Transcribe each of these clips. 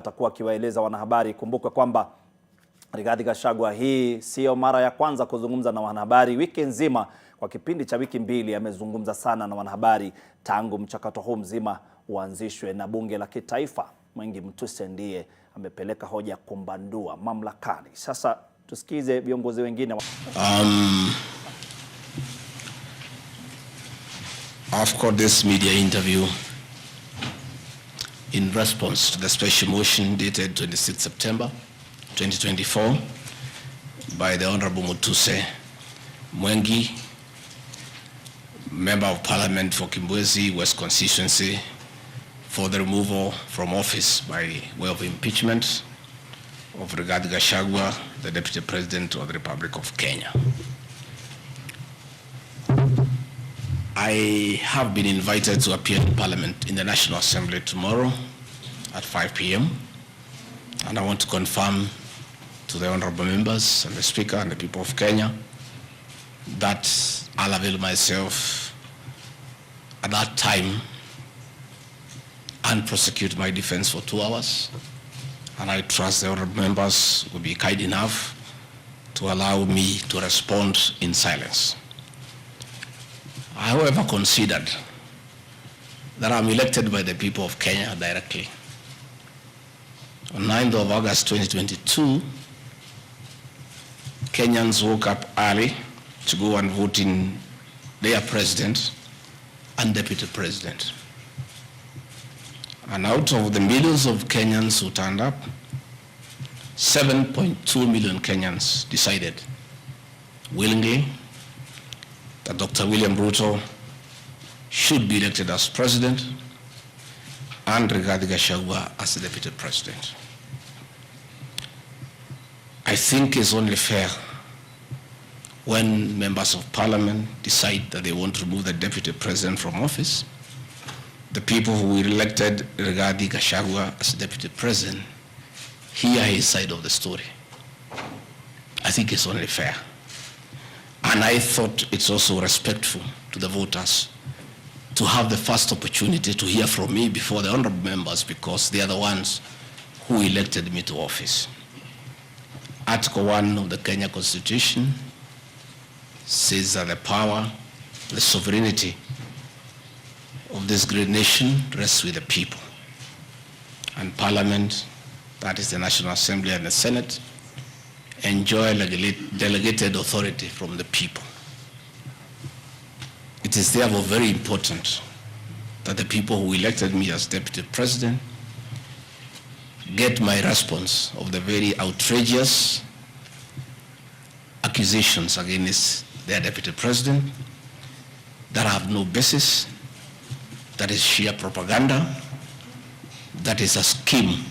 atakuwa akiwaeleza wanahabari. Kumbuka kwamba Rigathi Gachagua hii sio mara ya kwanza kuzungumza na wanahabari. Wiki nzima, kwa kipindi cha wiki mbili, amezungumza sana na wanahabari tangu mchakato huu mzima uanzishwe na bunge la kitaifa. Mwengi Mtuse ndiye amepeleka hoja kumbandua mamlakani. Sasa tusikize viongozi wengine. I've got this media interview in response to the special motion dated 26 September 2024 by the Honorable Mutuse Mwengi, Member of Parliament for Kimbwezi West Constituency, for the removal from office by way of impeachment of Rigathi Gachagua, the Deputy President of the Republic of Kenya. I have been invited to appear in Parliament in the National Assembly tomorrow at 5 p.m. and I want to confirm to the honorable members and the Speaker and the people of Kenya that I'll avail myself at that time and prosecute my defense for 2 hours, and I trust the honorable members will be kind enough to allow me to respond in silence. I, however, considered that I'm elected by the people of Kenya directly. On 9th of August 2022, Kenyans woke up early to go and vote in their president and deputy president. And out of the millions of Kenyans who turned up, 7.2 million Kenyans decided willingly that Dr. William Ruto should be elected as president and Rigathi Gachagua as the deputy president. I think it's only fair when members of parliament decide that they want to remove the deputy president from office, the people who elected Rigathi Gachagua as deputy president hear his side of the story. I think it's only fair. And I thought it's also respectful to the voters to have the first opportunity to hear from me before the honorable members, because they are the ones who elected me to office. Article 1 of the Kenya Constitution says that the power, the sovereignty of this great nation rests with the people. And Parliament, that is the National Assembly and the Senate, enjoy delegated authority from the people. It is therefore very important that the people who elected me as deputy president get my response of the very outrageous accusations against their deputy president that have no basis, that is sheer propaganda, that is a scheme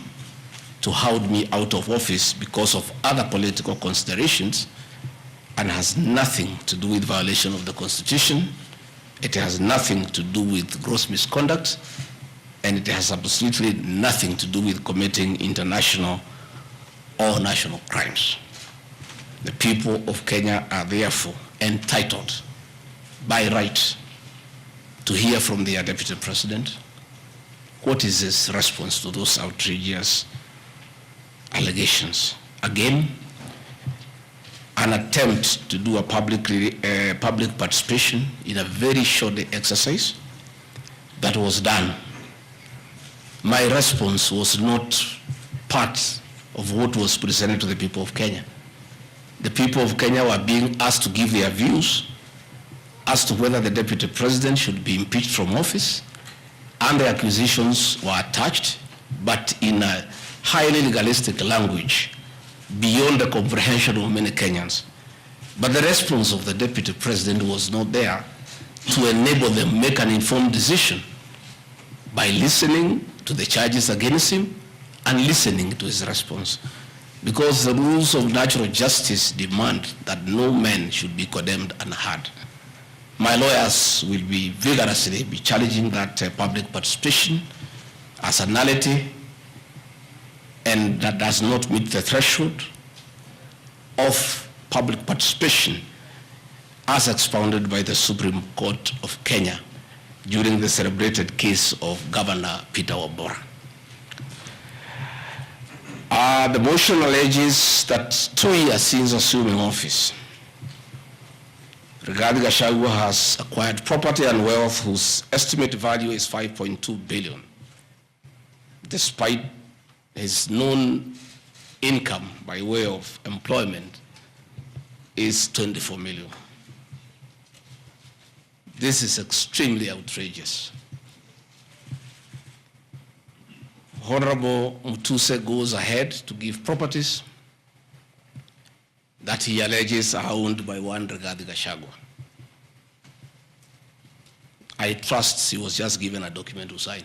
to hold me out of office because of other political considerations, and has nothing to do with violation of the Constitution. It has nothing to do with gross misconduct, and it has absolutely nothing to do with committing international or national crimes. The people of Kenya are therefore entitled by right to hear from their deputy president what is his response to those outrageous allegations. Again, an attempt to do a public participation in a very short exercise that was done. My response was not part of what was presented to the people of Kenya. The people of Kenya were being asked to give their views as to whether the deputy president should be impeached from office, and the accusations were attached, but in a highly legalistic language beyond the comprehension of many Kenyans. But the response of the deputy president was not there to enable them make an informed decision by listening to the charges against him and listening to his response. Because the rules of natural justice demand that no man should be condemned unheard. My lawyers will be vigorously challenging that public participation as a nullity, and that does not meet the threshold of public participation as expounded by the Supreme Court of Kenya during the celebrated case of Governor Peter Wabora. The motion alleges that 2 years since assuming office, Rigathi Gachagua has acquired property and wealth whose estimated value is 5.2 billion, despite his known income by way of employment is 24 million. This is extremely outrageous. Honorable Mutuse goes ahead to give properties that he alleges are owned by one Rigathi Gachagua. I trust he was just given a document to sign.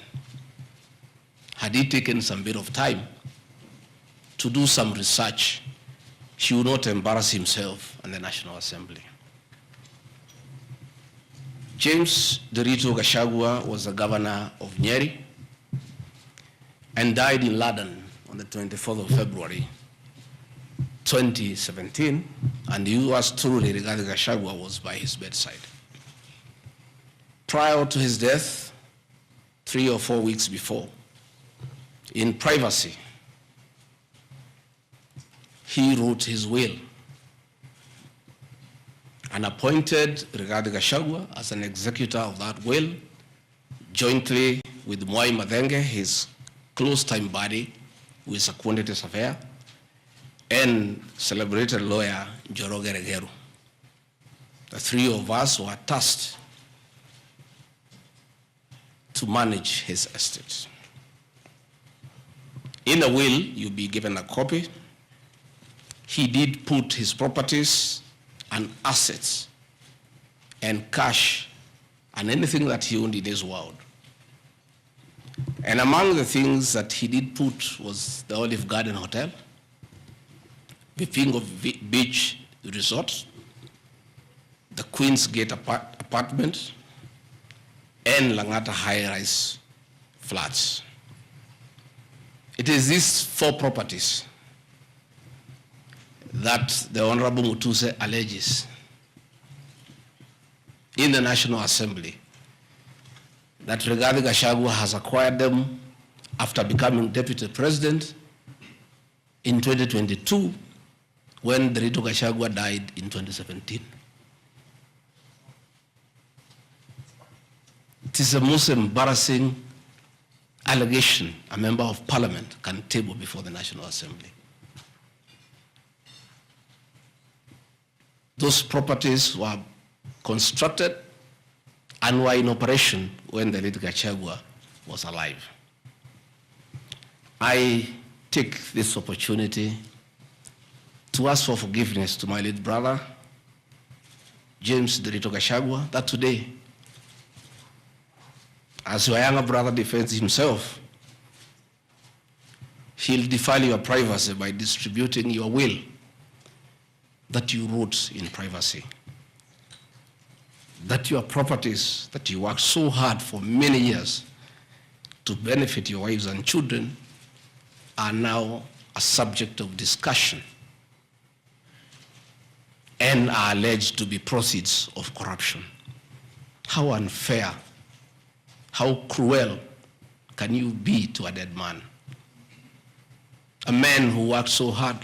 Had he taken some bit of time to do some research, he would not embarrass himself and the National Assembly. James Derito Gachagua was the governor of Nyeri and died in London on the 24th of February, 2017, and yours truly, Rigathi Gachagua, was by his bedside. Prior to his death, 3 or 4 weeks before, in privacy, he wrote his will and appointed Rigathi Gachagua as an executor of that will, jointly with Mwai Madenge, his close-time buddy, who is a quantity surveyor, and celebrated lawyer Njoroge Regeru. The three of us were tasked to manage his estate. In the will, you'll be given a copy. He did put his properties and assets and cash and anything that he owned in his world. And among the things that he did put was the Olive Garden Hotel, Vipingo Beach Resort, the Queen's Gate apartment, and Langata high-rise flats. It is these 4 properties that the Honorable Mutuse alleges in the National Assembly that Rigathi Gachagua has acquired them after becoming Deputy President in 2022 when Derito Gachagua died in 2017. It is the most embarrassing allegation a member of parliament can table before the National Assembly. Those properties were constructed and were in operation when the late Gachagua was alive. I take this opportunity to ask for forgiveness to my late brother, James Derito Gachagua, that today, as your younger brother defends himself, he'll defile your privacy by distributing your will that you wrote in privacy. That your properties that you worked so hard for many years to benefit your wives and children are now a subject of discussion and are alleged to be proceeds of corruption. How unfair, how cruel can you be to a dead man? A man who worked so hard,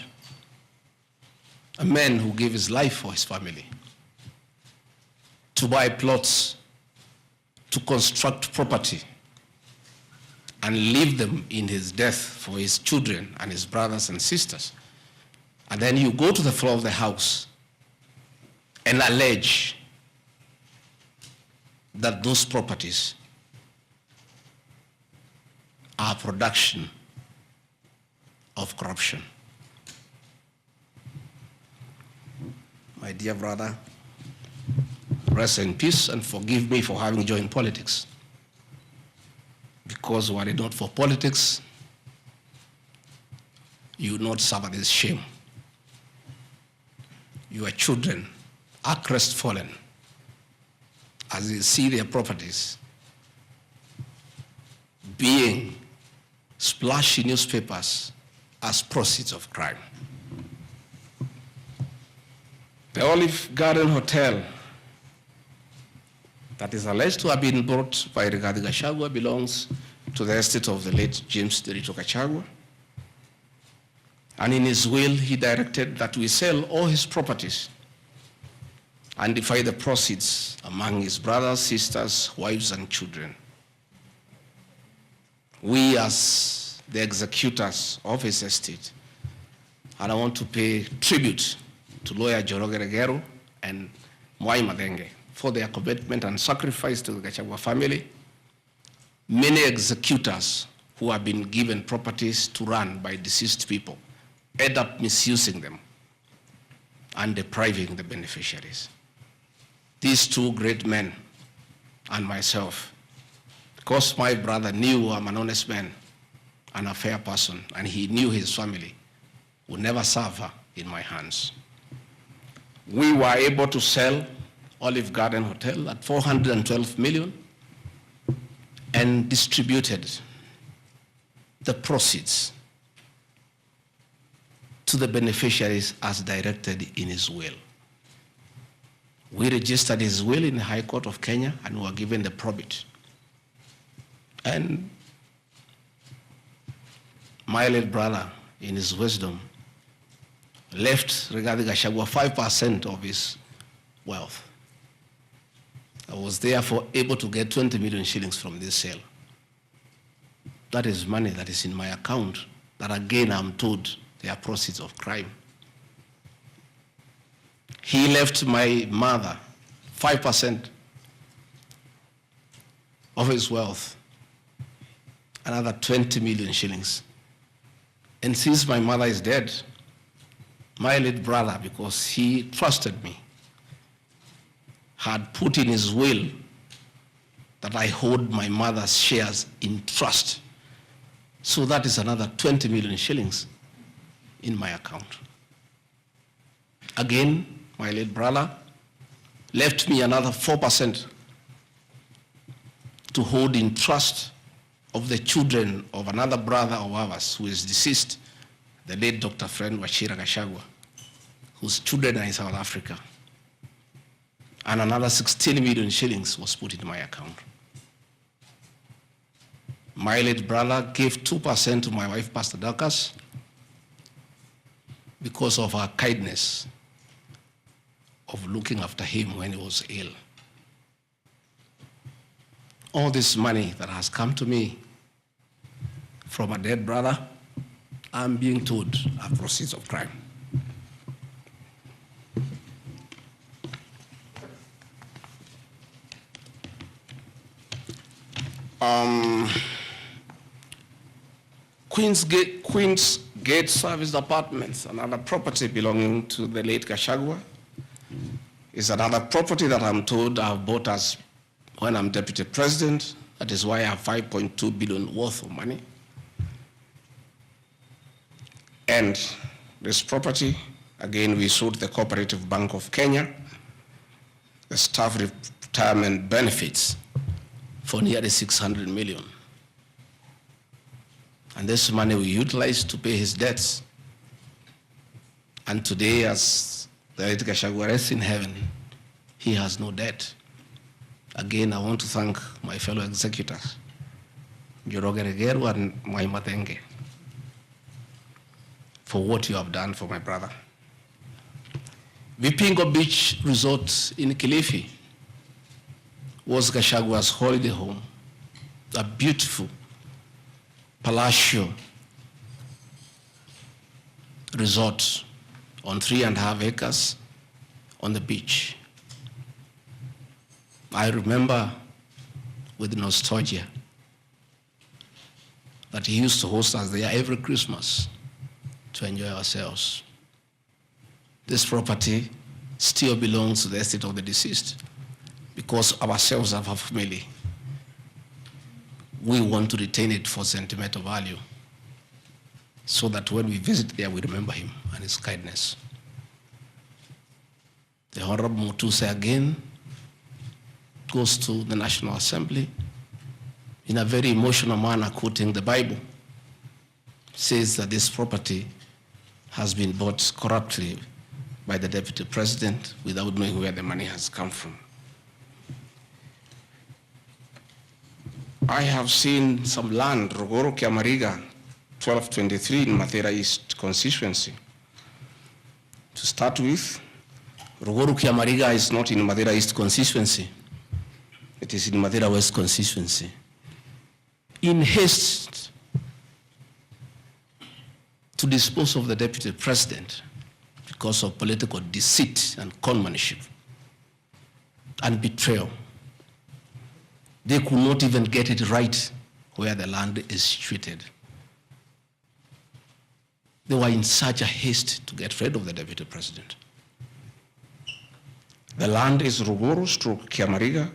a man who gave his life for his family, to buy plots, to construct property, and leave them in his death for his children and his brothers and sisters. And then you go to the floor of the House and allege that those properties are production of corruption. My dear brother, rest in peace and forgive me for having joined politics. Because were it not for politics, you would not suffer this shame. Your children are crestfallen as they see their properties being splashed in newspapers as proceeds of crime. The Olive Garden Hotel that is alleged to have been bought by Rigathi Gachagua belongs to the estate of the late James Derito Gachagua. And in his will, he directed that we sell all his properties and divide the proceeds among his brothers, sisters, wives, and children. We, as the executors of his estate, and I want to pay tribute to lawyer Njoroge Regero and Mwai Madenge for their commitment and sacrifice to the Gachagua family. Many executors who have been given properties to run by deceased people end up misusing them and depriving the beneficiaries. These two great men and myself, because my brother knew I'm an honest man and a fair person, and he knew his family would never suffer in my hands. We were able to sell Olive Garden Hotel at 412 million and distributed the proceeds to the beneficiaries as directed in his will. We registered his will in the High Court of Kenya and were given the probate. And my late brother, in his wisdom, left Rigathi Gachagua 5% of his wealth. I was therefore able to get 20 million shillings from this sale. That is money that is in my account that again I'm told they are proceeds of crime. He left my mother 5% of his wealth, another 20 million shillings. And since my mother is dead, my late brother, because he trusted me, had put in his will that I hold my mother's shares in trust. So that is another 20 million shillings in my account. Again, my late brother left me another 4% to hold in trust of the children of another brother of ours who is deceased, the late Dr. Friend Wachira Gachagua, whose children are in South Africa. And another 16 million shillings was put in my account. My late brother gave 2% to my wife, Pastor Dorcas, because of her kindness of looking after him when he was ill. All this money that has come to me from a dead brother, I'm being told are proceeds of crime. Queen's Gate Service Apartments, another property belonging to the late Gachagua, is another property that I'm told I've bought as when I'm deputy president. That is why I have 5.2 billion worth of money. And this property, again, we sold the Cooperative Bank of Kenya, the staff retirement benefits for nearly 600 million. And this money we utilized to pay his debts. And today, as the late Gachagua rests in heaven, he has no debt. Again, I want to thank my fellow executors, Njoroge Regero and Mwai Madenge, for what you have done for my brother. Vipingo Beach Resort in Kilifi was Gachagua's holiday home, a beautiful palatial resort on 3.5 acres on the beach. I remember with nostalgia that he used to host us there every Christmas to enjoy ourselves. This property still belongs to the estate of the deceased because ourselves have a family. We want to retain it for sentimental value so that when we visit there, we remember him and his kindness. The Honorable Mutuse again goes to the National Assembly in a very emotional manner, quoting the Bible, says that this property has been bought corruptly by the Deputy President without knowing where the money has come from. I have seen some land, Rogoro Kiamariga, 1223 in Mathera East constituency. To start with, Rugoru Kiamariga is not in Mathera East constituency. It is in Mathera West constituency. In haste to dispose of the deputy president because of political deceit and conmanship and betrayal, they could not even get it right where the land is situated. They were in such a haste to get rid of the deputy president. The land is Ruguru/Kiamariga,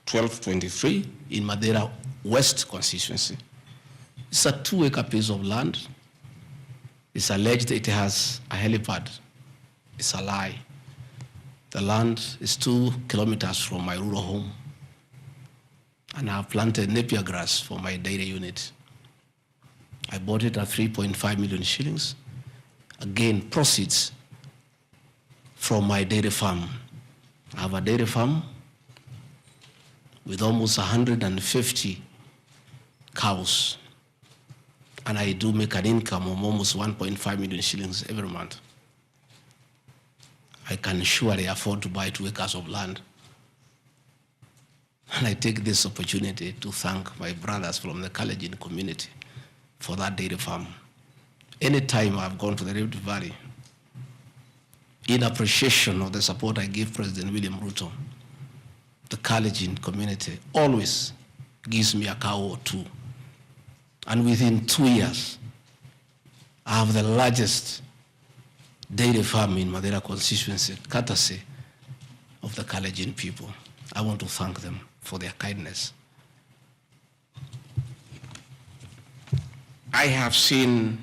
1223 in Mathera West constituency. It's a 2-acre piece of land. It's alleged it has a helipad. It's a lie. The land is 2 kilometers from my rural home. And I have planted napier grass for my dairy unit. I bought it at 3.5 million shillings. Again, proceeds from my dairy farm. I have a dairy farm with almost 150 cows. And I do make an income of almost 1.5 million shillings every month. I can surely afford to buy 2 acres of land. And I take this opportunity to thank my brothers from the Kalenjin community for that dairy farm. Anytime I've gone to the Rift Valley, in appreciation of the support I give President William Ruto, the Kalenjin community always gives me a cow or 2. And within 2 years, I have the largest dairy farm in Mathera constituency, courtesy of the Kalenjin people. I want to thank them for their kindness. I have seen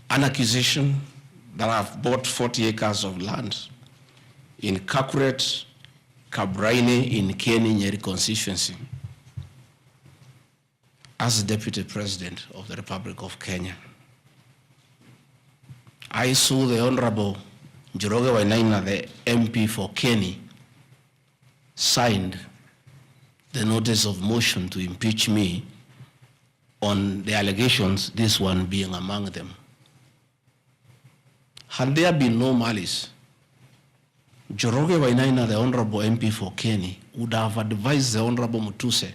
an accusation that I've bought 40 acres of land in Kakuret, Kabraine in Kieni Nyeri constituency as Deputy President of the Republic of Kenya. I saw the Honorable Njoroge Wainaina, the MP for Kieni, signed the notice of motion to impeach me on the allegations, this one being among them. Had there been no malice, Njoroge Wainaina, the Honorable MP for Kieni, would have advised the Honorable Mutuse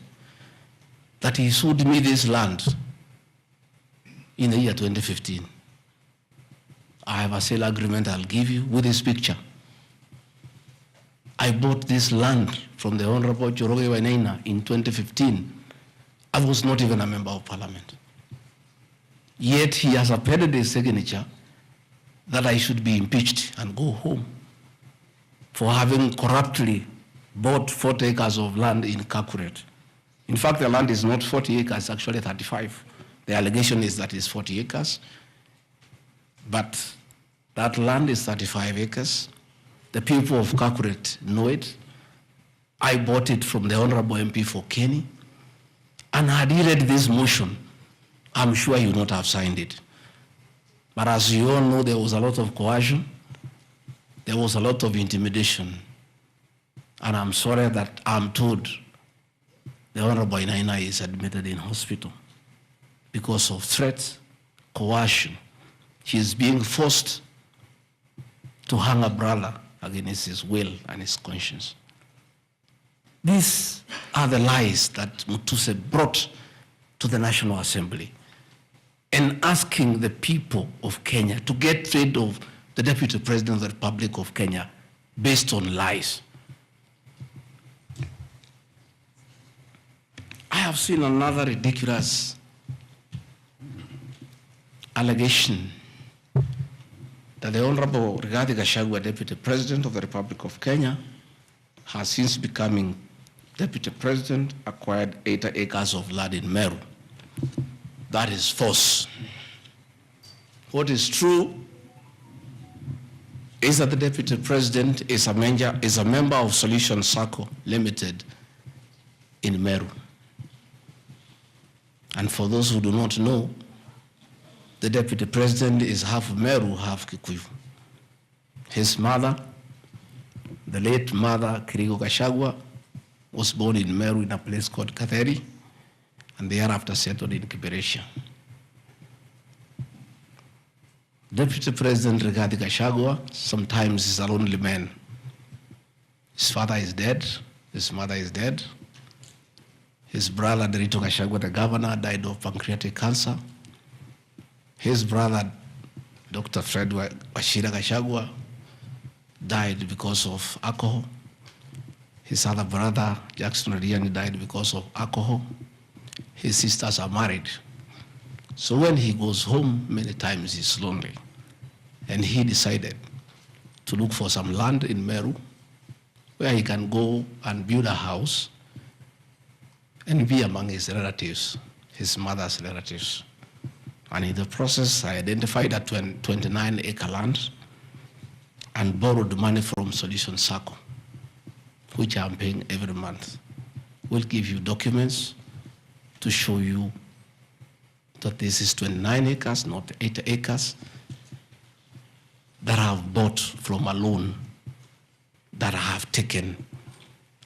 that he sold me this land in the year 2015. I have a sale agreement I'll give you with this picture. I bought this land from the Honorable Njoroge Wainaina in 2015. I was not even a member of parliament. Yet he has appended his signature that I should be impeached and go home for having corruptly bought 40 acres of land in Kakuret. In fact, the land is not 40 acres, actually 35. The allegation is that it's 40 acres, but that land is 35 acres. The people of Kakuret know it. I bought it from the Honorable MP for Kieni, and had he read this motion, I'm sure he would not have signed it. But as you all know, there was a lot of coercion, there was a lot of intimidation, and I'm sorry that I'm told the Honorable Wainaina is admitted in hospital because of threats, coercion. He is being forced to hang a brother against his will and his conscience. These are the lies that Mutuse brought to the National Assembly, and asking the people of Kenya to get rid of the Deputy President of the Republic of Kenya based on lies. I have seen another ridiculous allegation that the Honorable RIGATHI GACHAGUA, Deputy President of the Republic of Kenya, has since becoming Deputy President, acquired 80 acres of land in Meru. That is false. What is true is that the Deputy President is a member of Solution Circle Limited in Meru. And for those who do not know, the Deputy President is half Meru, half Kikuyu. His mother, the late mother, Kirigo Gachagua, was born in Meru in a place called Katheri, and thereafter settled in Kiberesha. Deputy President Rigathi Gachagua sometimes is a lonely man. His father is dead, his mother is dead. His brother, Derito Gachagua, the governor, died of pancreatic cancer. His brother, Dr. Fred Wachira Gachagua, died because of alcohol. His other brother, Jackson Riani, died because of alcohol. His sisters are married. So when he goes home, many times he's lonely. And he decided to look for some land in Meru where he can go and build a house and be among his relatives, his mother's relatives. And in the process, I identified a 29-acre land and borrowed money from Solution Circle, which I'm paying every month. We'll give you documents to show you that this is 29 acres, not 8 acres, that I have bought from a loan that I have taken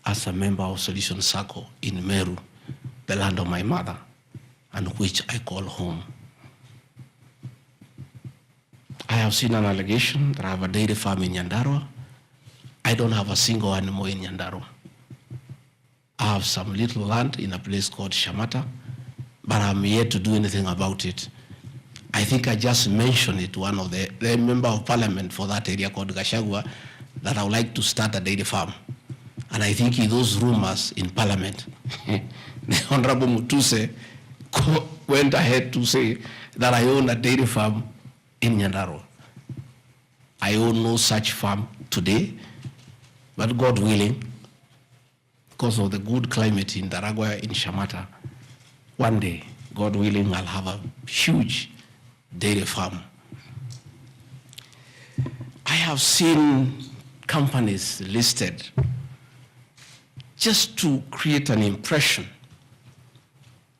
as a member of Solution Circle in Meru, the land of my mother, and which I call home. I have seen an allegation that I have a dairy farm in Nyandarua. I don't have a single animal in Nyandarua. I have some little land in a place called Shamata, but I'm yet to do anything about it. I think I just mentioned it to one of the member of parliament for that area called Gachagua, that I would like to start a dairy farm. And I think in those rumors in parliament, the Honorable Mutuse went ahead to say that I own a dairy farm in Nyandarua. I own no such farm today, but God willing, because of the good climate in Daragwa, in Shamata, one day, God willing, I'll have a huge dairy farm. I have seen companies listed just to create an impression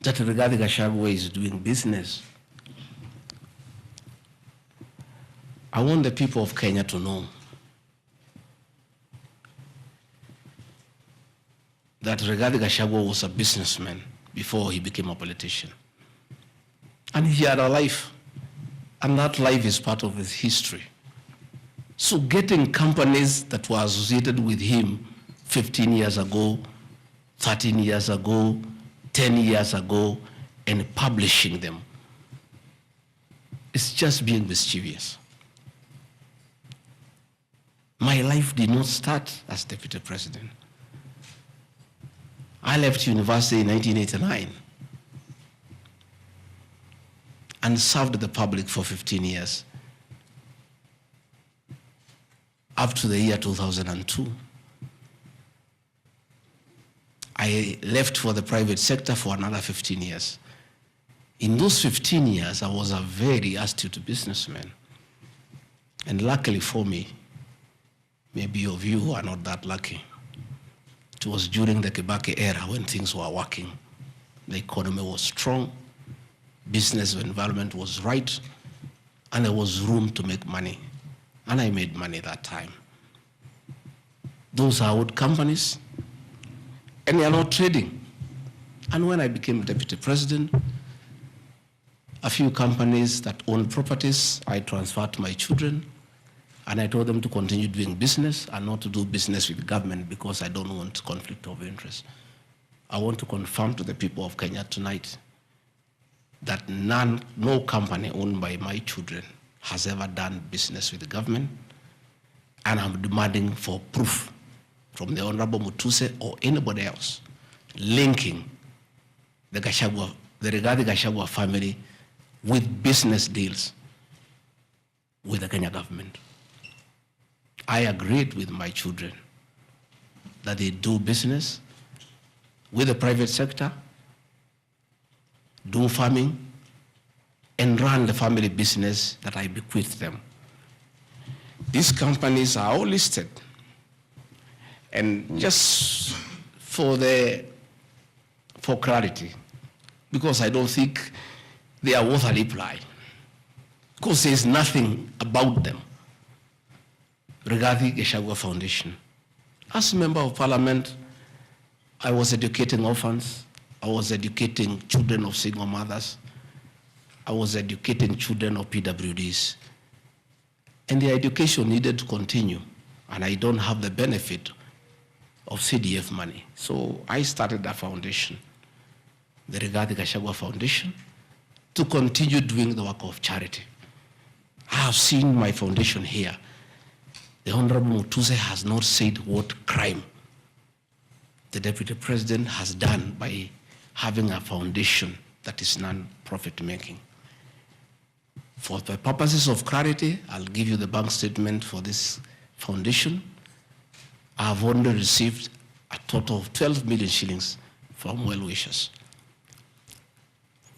that Rigathi Gachagua is doing business. I want the people of Kenya to know that Rigathi Gachagua was a businessman before he became a politician. And he had a life, and that life is part of his history. So getting companies that were associated with him 15 years ago, 13 years ago, 10 years ago, and publishing them, it's just being mischievous. My life did not start as deputy president. I left university in 1989 and served the public for 15 years, up to the year 2002. I left for the private sector for another 15 years. In those 15 years, I was a very astute businessman. And luckily for me, maybe of you are not that lucky, it was during the Kibaki era when things were working. The economy was strong, business environment was right, and there was room to make money. And I made money that time. Those are old companies, and they are not trading. And when I became deputy president, a few companies that owned properties, I transferred to my children, and I told them to continue doing business and not to do business with the government because I don't want conflict of interest. I want to confirm to the people of Kenya tonight that no company owned by my children has ever done business with the government, and I'm demanding for proof from the Honorable Mutuse or anybody else linking the Rigathi Gachagua family with business deals with the Kenya government. I agreed with my children that they do business with the private sector, do farming, and run the family business that I bequeathed them. These companies are all listed. And just for clarity, because I don't think they are worth a reply, because there's nothing about them. Rigathi Gachagua Foundation. As a member of parliament, I was educating orphans. I was educating children of single mothers. I was educating children of PWDs. And the education needed to continue, and I don't have the benefit of CDF money. So I started a foundation, the RIGATHI GACHAGUA Foundation, to continue doing the work of charity. I have seen my foundation here. The Honorable Mutuse has not said what crime the Deputy President has done by having a foundation that is non-profit making. For the purposes of clarity, I'll give you the bank statement for this foundation. I have only received a total of 12 million shillings from well-wishers,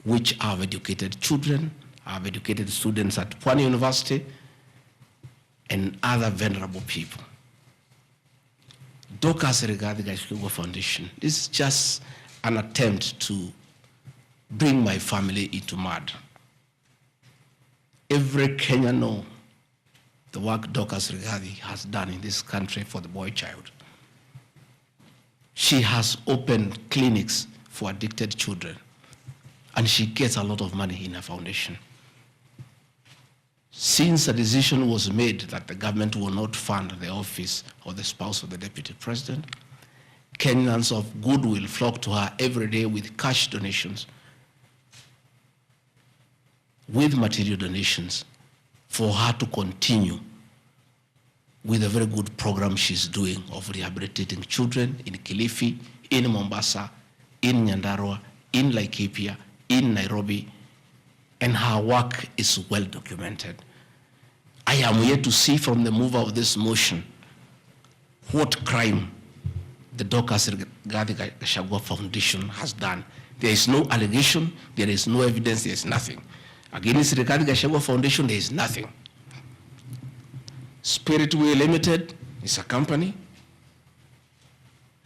which have educated children, have educated students at Pwani University, and other vulnerable people. Dorcas RIGATHI GACHAGUA Foundation is just an attempt to bring my family into mud. Every Kenyan knows the work Dorcas RIGATHI has done in this country for the boy child. She has opened clinics for addicted children, and she gets a lot of money in her foundation. Since a decision was made that the government will not fund the office of the spouse of the Deputy President, Kenyans of goodwill flock to her every day with cash donations, with material donations, for her to continue with a very good program she's doing of rehabilitating children in Kilifi, in Mombasa, in Nyandarua, in Laikipia, in Nairobi, and her work is well documented. I am yet to see from the mover of this motion what crime the Dorcas RIGATHI GACHAGUA Foundation has done. There is no allegation, there is no evidence, there is nothing. Against RIGATHI GACHAGUA Foundation, there is nothing. Spiritway Limited is a company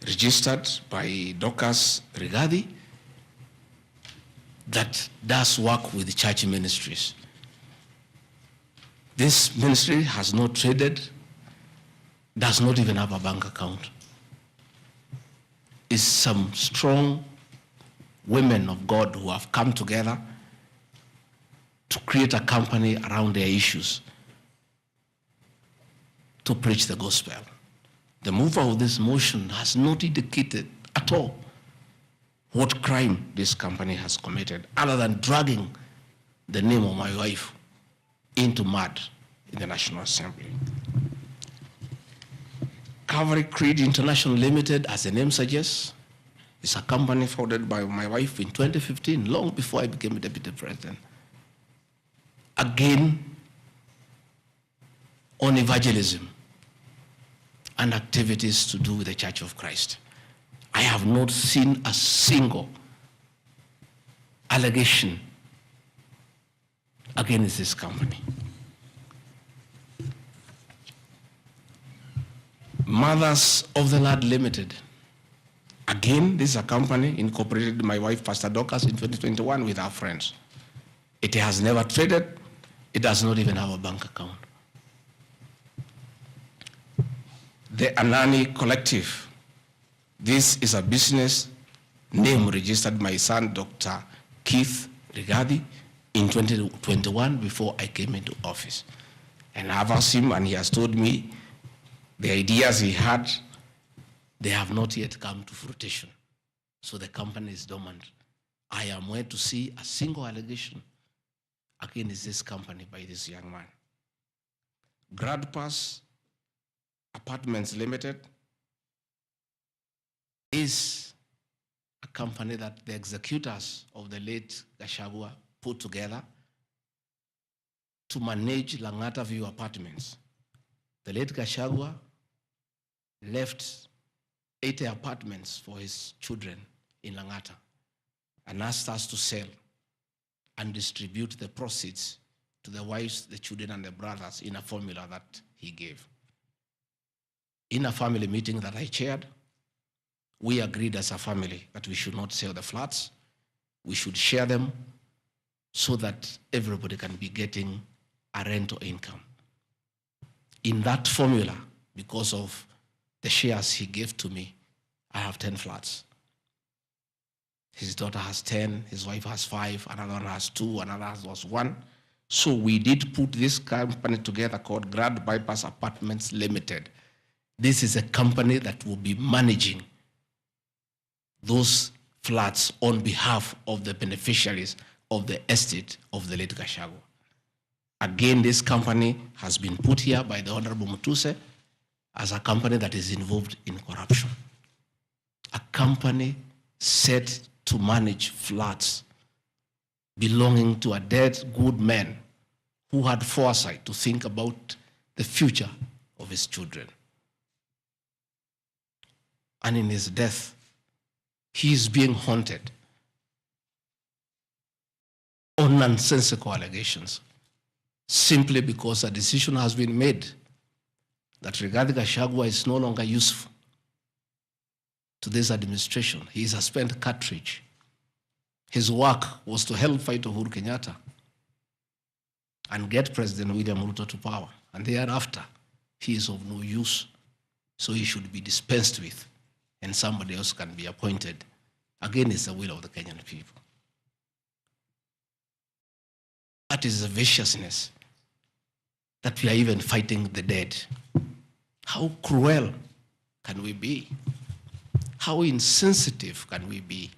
registered by Dorcas RIGATHI that does work with church ministries. This ministry has not traded, does not even have a bank account. It's some strong women of God who have come together to create a company around their issues to preach the gospel. The mover of this motion has not indicated at all what crime this company has committed, other than dragging the name of my wife into mud in the National Assembly. Calvary Creed International Limited, as the name suggests, is a company founded by my wife in 2015, long before I became a Deputy President. Again, on evangelism and activities to do with the Church of Christ. I have not seen a single allegation against this company. Mothers of the Lord Limited. Again, this is a company incorporated by my wife, Pastor Dorcas, in 2021 with our friends. It has never traded. It does not even have a bank account. The Anani Collective. This is a business name registered by my son, Dr. Keith RIGATHI, in 2021 before I came into office. And I've asked him, and he has told me the ideas he had, they have not yet come to fruition. So the company is dormant. I am yet to see a single allegation against this company by this young man. GradPass Apartments Limited is a company that the executors of the late Gachagua put together to manage Langata View Apartments. The late Gachagua left 80 apartments for his children in Langata and asked us to sell and distribute the proceeds to the wives, the children, and the brothers in a formula that he gave. In a family meeting that I chaired, we agreed as a family that we should not sell the flats. We should share them so that everybody can be getting a rental income. In that formula, because of the shares he gave to me, I have 10 flats. His daughter has 10, his wife has 5, another one has 2, another has 1. So we did put this company together called Grand Bypass Apartments Limited. This is a company that will be managing those flats on behalf of the beneficiaries of the estate of the late Gachagua. Again, this company has been put here by the Honorable Mutuse as a company that is involved in corruption. A company set to manage flats belonging to a dead good man who had foresight to think about the future of his children. And in his death, he is being haunted on nonsensical allegations simply because a decision has been made that Rigathi Gachagua is no longer useful to this administration. He is a spent cartridge. His work was to help fight Uhuru Kenyatta and get President William Ruto to power. And thereafter, he is of no use. So he should be dispensed with, and somebody else can be appointed against the will of the Kenyan people. That is the viciousness that we are even fighting the dead. How cruel can we be? How insensitive can we be?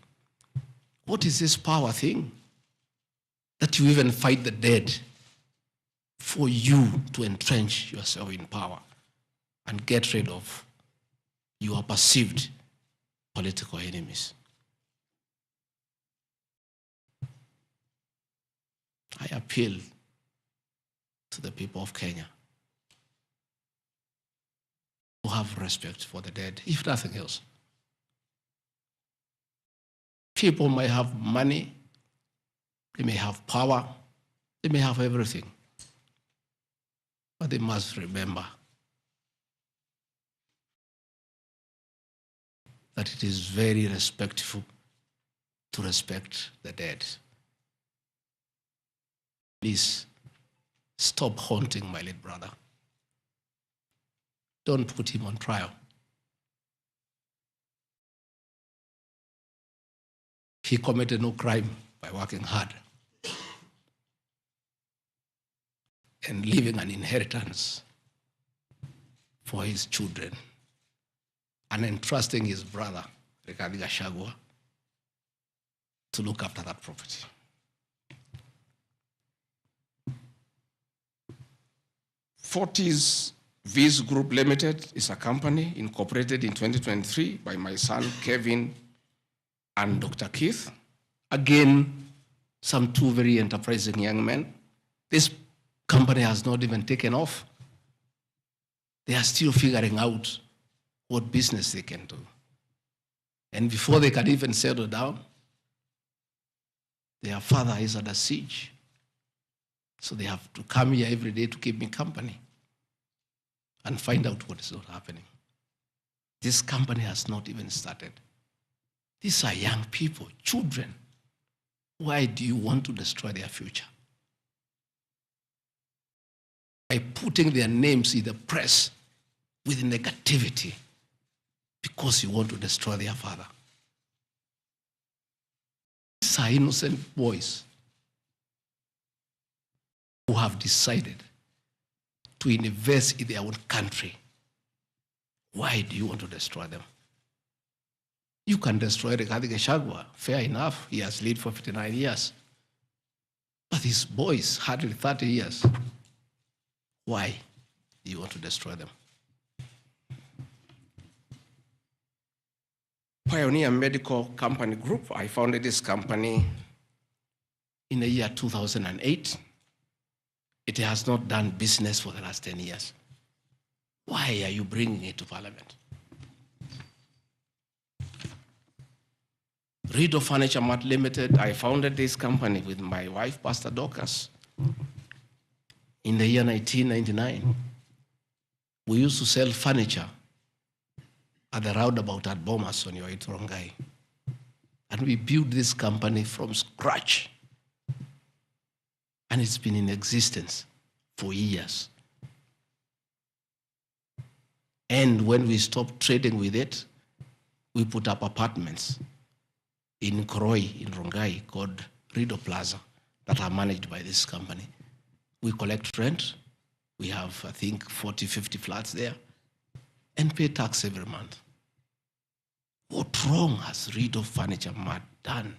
What is this power thing? That you even fight the dead for you to entrench yourself in power and get rid of your perceived political enemies. I appeal to the people of Kenya to have respect for the dead, if nothing else. People may have money, they may have power, they may have everything, but they must remember that it is very respectful to respect the dead. Please stop haunting my late brother. Don't put him on trial. He committed no crime by working hard and leaving an inheritance for his children and entrusting his brother, Rigathi Gachagua, to look after that property. Fortis Viz Group Limited is a company incorporated in 2023 by my son, Kevin, and Dr. Keith. Again, some two very enterprising young men. This company has not even taken off. They are still figuring out what business they can do. And before they can even settle down, their father is under siege. So they have to come here every day to keep me company and find out what is not happening. This company has not even started. These are young people, children. Why do you want to destroy their future? By putting their names in the press with negativity because you want to destroy their father. These are innocent boys who have decided to invest in their own country. Why do you want to destroy them? You can destroy Rigathi Gachagua, fair enough, he has lived for 59 years. But these boys, hardly 30 years. Why do you want to destroy them? Pioneer Medical Company Group, I founded this company in the year 2008. It has not done business for the last 10 years. Why are you bringing it to Parliament? Rido Furniture Mart Limited, I founded this company with my wife, Pastor Dorcas, in the year 1999. We used to sell furniture at the roundabout at Bomas on your way to Rongai. And we built this company from scratch. And it's been in existence for years. And when we stopped trading with it, we put up apartments in Koroi, in Rongai, called Rido Plaza, that are managed by this company. We collect rent. We have, I think, 40, 50 flats there, and pay tax every month. What wrong has Rido Furniture Mart done?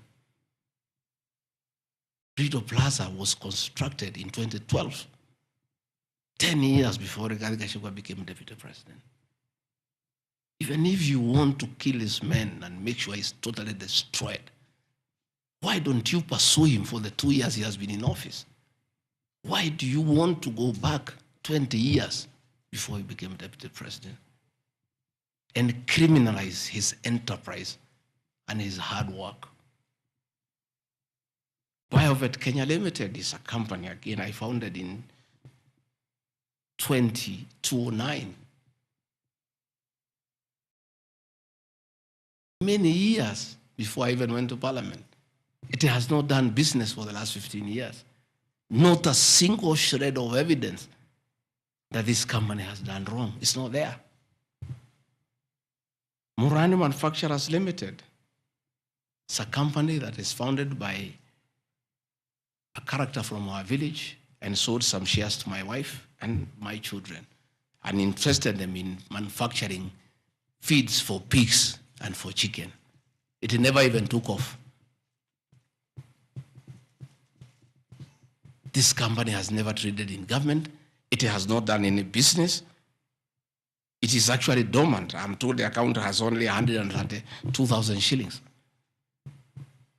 Rido Plaza was constructed in 2012, 10 years before Rigathi Gachagua became deputy president. Even if you want to kill his man and make sure he's totally destroyed, why don't you pursue him for the 2 years he has been in office? Why do you want to go back 20 years before he became deputy president and criminalize his enterprise and his hard work? Biovet Kenya Limited is a company, again, I founded in 2009. Many years before I even went to parliament. It has not done business for the last 15 years. Not a single shred of evidence that this company has done wrong. It's not there. Murani Manufacturers Limited. It's a company that is founded by a character from our village and sold some shares to my wife and my children and interested them in manufacturing feeds for pigs and for chicken. It never even took off. This company has never traded in government. It has not done any business. It is actually dormant. I'm told the account has only 132,000 shillings.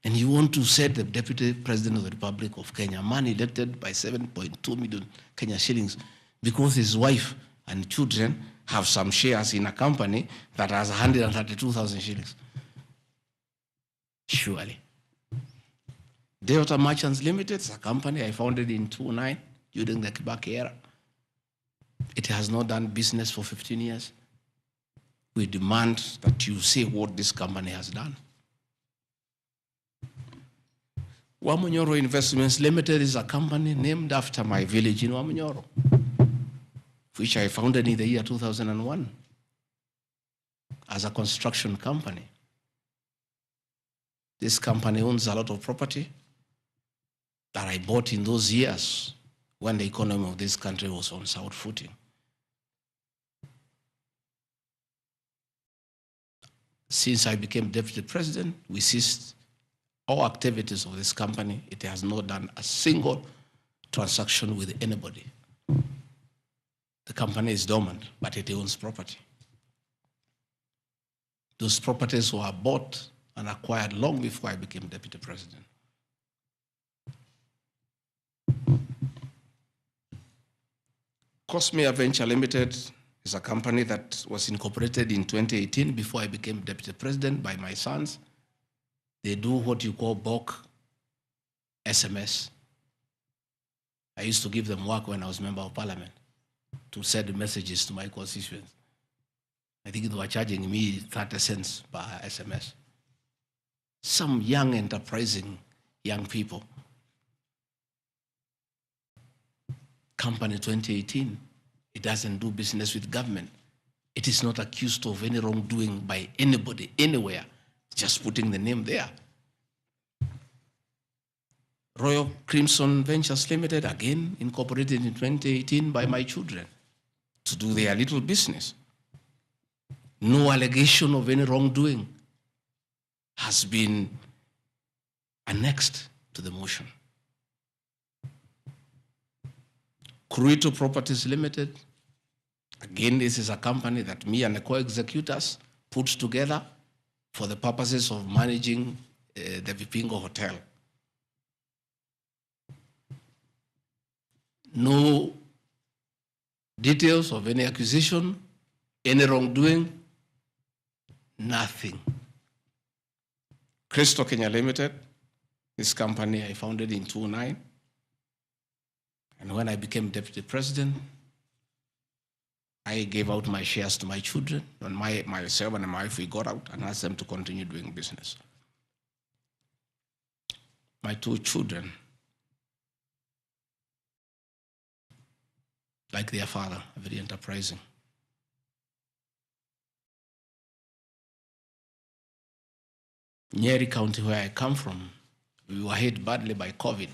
And you want to set the Deputy President of the Republic of Kenya, man elected by 7.2 million Kenya shillings, because his wife and children have some shares in a company that has 132,000 shillings. Surely. Delta Merchants Limited is a company I founded in 2009 during the Kibaki era. It has not done business for 15 years. We demand that you say what this company has done. Wamunyoro Investments Limited is a company named after my village in Wamunyoro, which I founded in the year 2001 as a construction company. This company owns a lot of property that I bought in those years when the economy of this country was on sound footing. Since I became deputy president, we ceased all activities of this company. It has not done a single transaction with anybody. The company is dormant, but it owns property. Those properties were bought and acquired long before I became deputy president. Cosmea Venture Limited is a company that was incorporated in 2018 before I became deputy president by my sons. They do what you call bulk SMS. I used to give them work when I was member of parliament to send messages to my constituents. I think they were charging me 30 cents per SMS. Some young, enterprising young people. Company 2018, it doesn't do business with government. It is not accused of any wrongdoing by anybody, anywhere, just putting the name there. Royal Crimson Ventures Limited, again, incorporated in 2018 by my children to do their little business. No allegation of any wrongdoing has been annexed to the motion. Kurito Properties Limited, again, this is a company that me and the co-executors put together for the purposes of managing the Vipingo Hotel. No details of any accusation, any wrongdoing, nothing. Crystal Kenya Limited, this company I founded in 2009. And when I became deputy president, I gave out my shares to my children. And myself and my wife, we got out and asked them to continue doing business. My two children, like their father, very enterprising. Nyeri County, where I come from, we were hit badly by COVID,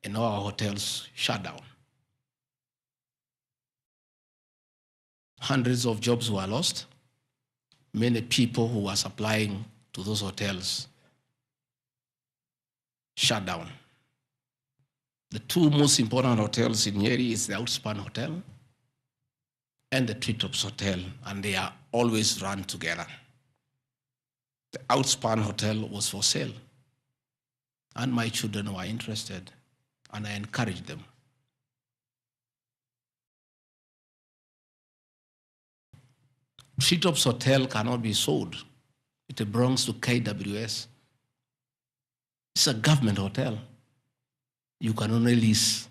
and all our hotels shut down. Hundreds of jobs were lost. Many people who were supplying to those hotels shut down. The two most important hotels in Nyeri is the Outspan Hotel and the Treetops Hotel, and they are always run together. The Outspan Hotel was for sale, and my children were interested, and I encouraged them. Treetops Hotel cannot be sold. It belongs to KWS. It's a government hotel. You can only lease.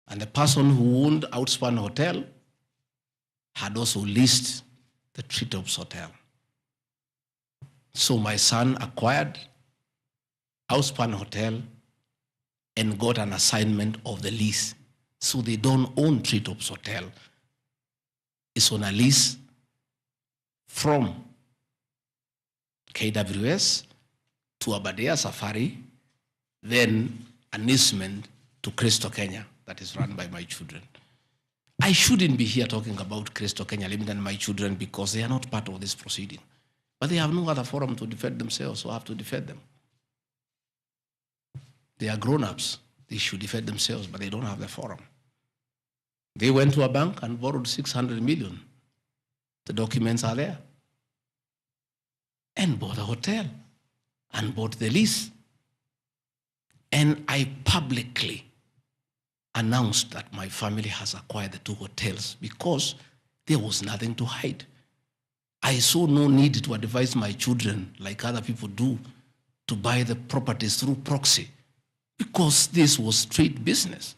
And the person who owned Outspan Hotel had also leased the Treetops Hotel. So my son acquired Outspan Hotel and got an assignment of the lease. So they don't own Treetops Hotel. It's on a lease from KWS to Aberdare Safari, then an easement to Crystal Kenya that is run by my children. I shouldn't be here talking about Crystal Kenya Limited and my children because they are not part of this proceeding. But they have no other forum to defend themselves, so I have to defend them. They are grown-ups. They should defend themselves, but they don't have the forum. They went to a bank and borrowed 600 million. The documents are there. And bought a hotel and bought the lease. And I publicly announced that my family has acquired the two hotels because there was nothing to hide. I saw no need to advise my children, like other people do, to buy the properties through proxy because this was street business.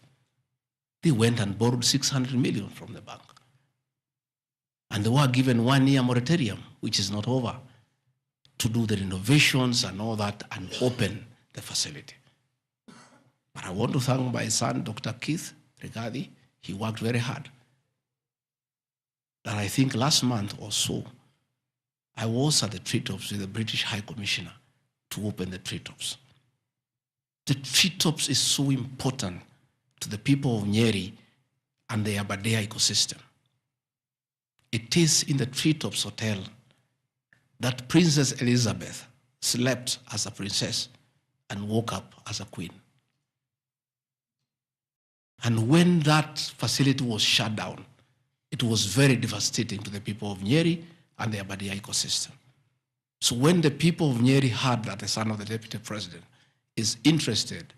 They went and borrowed 600 million from the bank. And they were given 1 year moratorium, which is not over, to do the renovations and all that and open the facility. But I want to thank my son, Dr. Keith Rigathi. He worked very hard. And I think last month or so, I was at the Treetops with the British High Commissioner to open the Treetops. The Treetops is so important to the people of Nyeri and the Aberdare ecosystem. It is in the Treetops Hotel that Princess Elizabeth slept as a princess and woke up as a queen. And when that facility was shut down, it was very devastating to the people of Nyeri and the Aberdare ecosystem. So when the people of Nyeri heard that the son of the deputy president is interested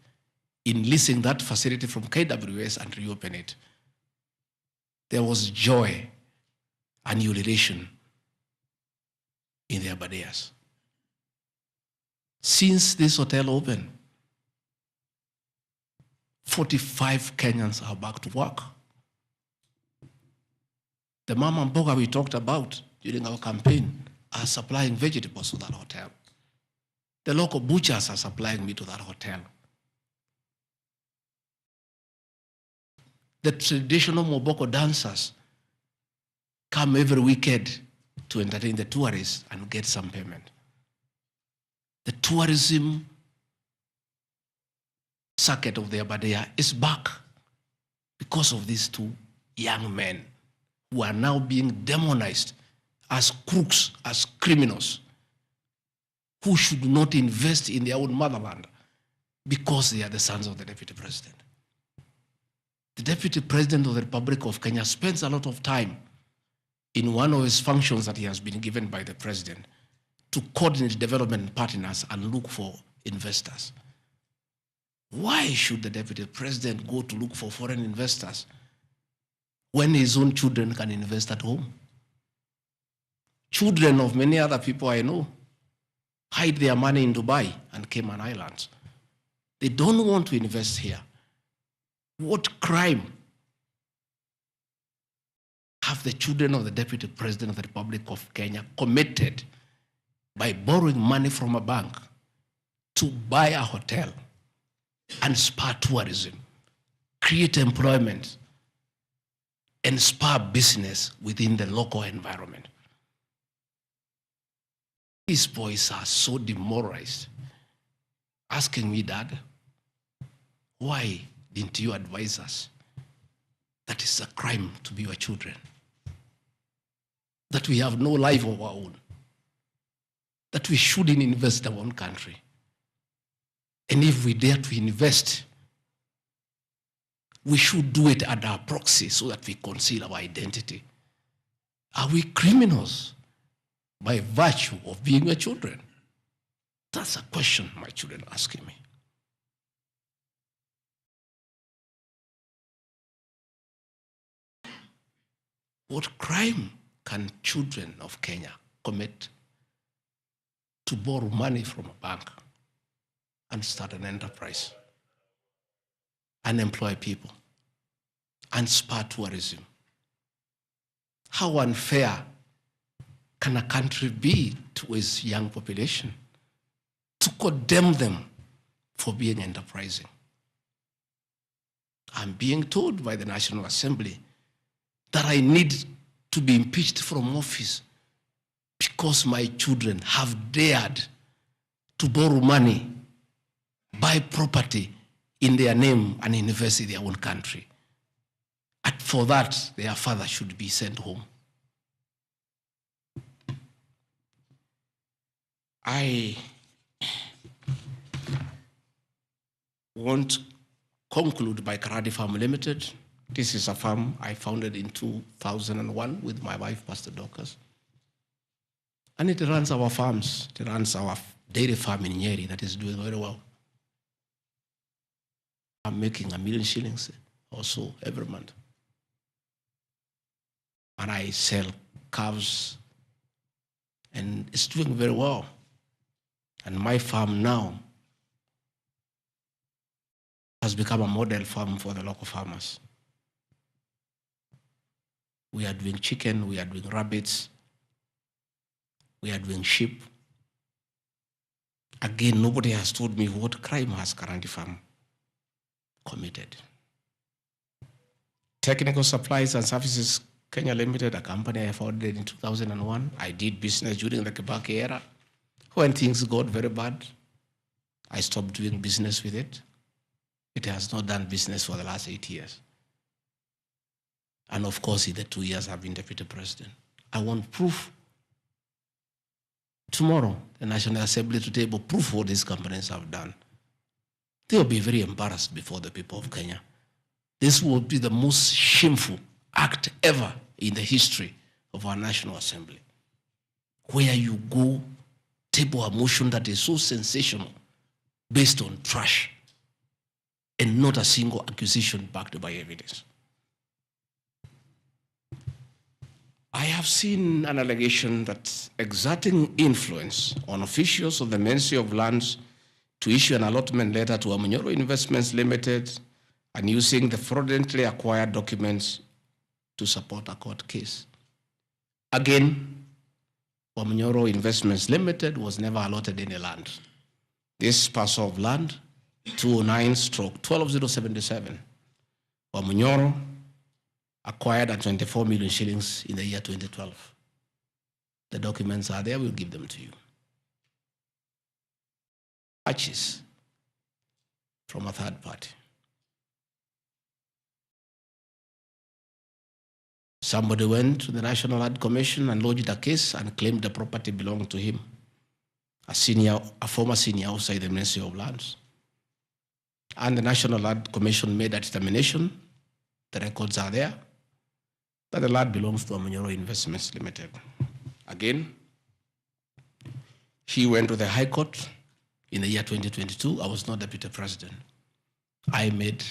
in leasing that facility from KWS and reopen it, there was joy and ululation in the Aberdares. Since this hotel opened, 45 Kenyans are back to work. The mama mboga we talked about during our campaign are supplying vegetables to that hotel. The local butchers are supplying meat to that hotel. The traditional Moboko dancers come every weekend to entertain the tourists and get some payment. The tourism circuit of the Aberdare is back because of these two young men who are now being demonized as crooks, as criminals, who should not invest in their own motherland because they are the sons of the deputy president. The deputy president of the Republic of Kenya spends a lot of time in one of his functions that he has been given by the president to coordinate development partners and look for investors. Why should the deputy president go to look for foreign investors when his own children can invest at home? Children of many other people I know hide their money in Dubai and Cayman Islands. They don't want to invest here. What crime have the children of the deputy president of the Republic of Kenya committed by borrowing money from a bank to buy a hotel and spur tourism, create employment, and spur business within the local environment? these boys are so demoralized, asking me, Dad, why didn't you advise us that it's a crime to be your children? That we have no life of our own? That we shouldn't invest in our own country? And if we dare to invest, we should do it at our proxy so that we conceal our identity. Are we criminals by virtue of being your children? That's a question my children are asking me. What crime can children of Kenya commit to borrow money from a bank and start an enterprise and employ people and spur tourism? How unfair can a country be to its young population to condemn them for being enterprising? I'm being told by the National Assembly that I need to be impeached from office because my children have dared to borrow money, buy property in their name and invest in their own country. And for that, their father should be sent home. I want to conclude by Karadi Farm Limited. This is a farm I founded in 2001 with my wife, Pastor Dorcas. And it runs our farms. It runs our dairy farm in Nyeri that is doing very well. I'm making $1 million shillings also every month. And I sell calves, and it's doing very well. And my farm now has become a model farm for the local farmers. We are doing chicken, we are doing rabbits, we are doing sheep. Again, nobody has told me what crime has Karandi Farm committed. Technical Supplies and Services Kenya Limited, a company I founded in 2001. I did business during the Kibaki era. When things got very bad, I stopped doing business with it. It has not done business for the last 8 years. And of course, in the 2 years I've been deputy president. I want proof. Tomorrow, the National Assembly to table proof what these companies have done. They will be very embarrassed before the people of Kenya. This will be the most shameful act ever in the history of our National Assembly, where you go table a motion that is so sensational based on trash and not a single accusation backed by evidence. I have seen an allegation that exerting influence on officials of the Ministry of Lands to issue an allotment letter to Amunyoro Investments Limited and using the fraudulently acquired documents to support a court case. Again, Amunyoro Investments Limited was never allotted any land. This parcel of land, 209/12077, Amunyoro acquired at 24 million shillings in the year 2012. The documents are there, we'll give them to you. Purchase from a third party. Somebody went to the National Land Commission and lodged a case and claimed the property belonged to him, a former senior outside the Ministry of Lands. And the National Land Commission made a determination, the records are there, that the land belongs to Amunyoro Investments Limited. Again, he went to the High Court in the year 2022. I was not deputy president. I made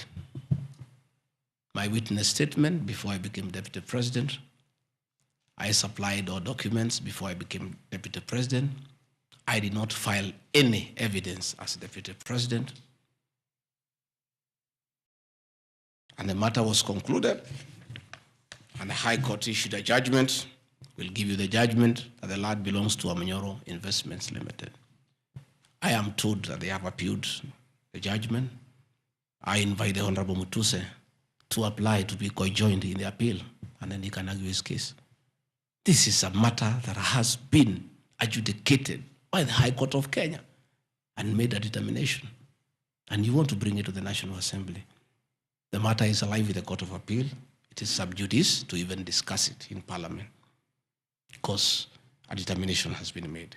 my witness statement before I became deputy president. I supplied all documents before I became deputy president. I did not file any evidence as deputy president. And the matter was concluded, and the High Court issued a judgment. We'll give you the judgment that the land belongs to Amunyoro Investments Limited. I am told that they have appealed the judgment. I invite the Honorable Mutuse to apply to be co-joined in the appeal, and then he can argue his case. This is a matter that has been adjudicated by the High Court of Kenya and made a determination. And you want to bring it to the National Assembly. The matter is alive with the Court of Appeal. It is sub judice to even discuss it in Parliament because a determination has been made.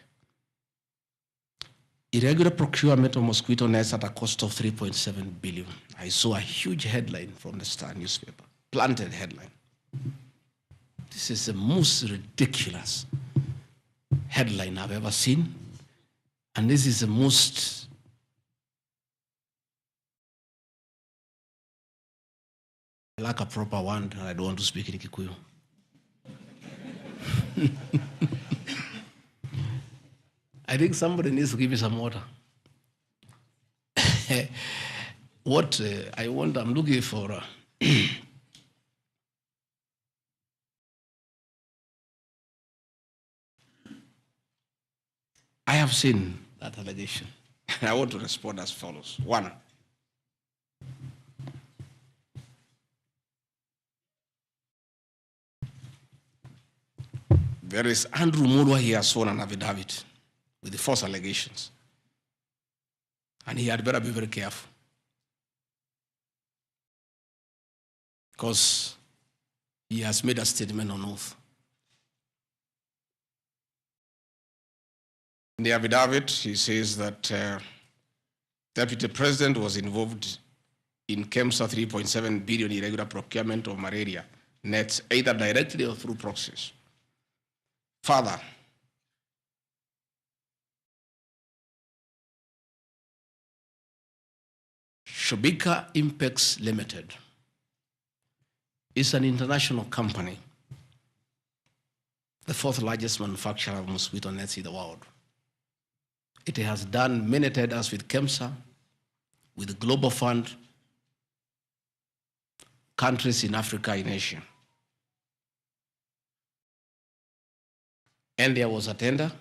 Irregular procurement of mosquito nets at a cost of 3.7 billion. I saw a huge headline from the Star newspaper, planted headline. This is the most ridiculous headline I've ever seen. And this is the most I lack a proper one, and I don't want to speak in Kikuyu. I think somebody needs to give me some water. What I'm looking for. I have seen that allegation. I want to respond as follows. One, there is Andrew Mulwa. He has sworn an affidavit with the false allegations. And he had better be very careful. Because he has made a statement on oath. In the affidavit, he says that Deputy President was involved in KEMSA 3.7 billion irregular procurement of malaria nets, either directly or through proxies. Further, Shobika Impex Limited is an international company, the fourth largest manufacturer of mosquito nets in the world. It has done many tenders with KEMSA, with the Global Fund, countries in Africa, in Asia. And there was a tender.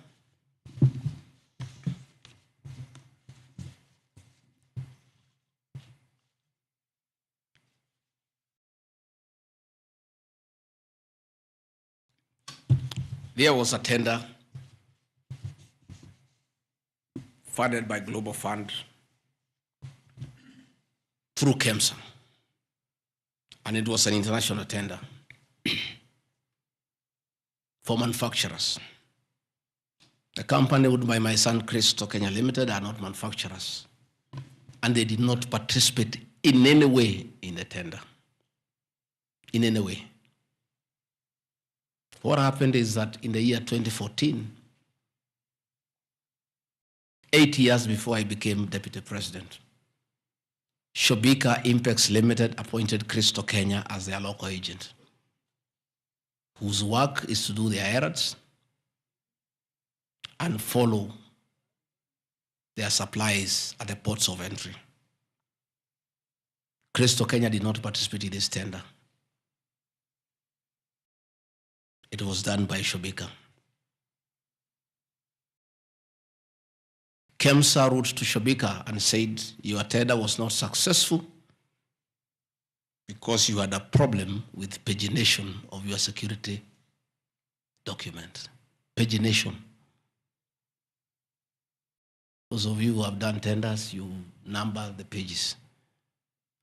There was a tender funded by Global Fund through KEMSA. And it was an international tender for manufacturers. The company owned by my son, Christo Kenya Limited, are not manufacturers. And they did not participate in any way in the tender. In any way. What happened is that in the year 2014, 8 years before I became Deputy President, Shobika Impex Limited appointed Christo Kenya as their local agent, whose work is to do their errands and follow their supplies at the ports of entry. Christo Kenya did not participate in this tender. It was done by Shobika. KEMSA wrote to Shobika and said, your tender was not successful because you had a problem with pagination of your security document. Pagination. Those of you who have done tenders, you number the pages.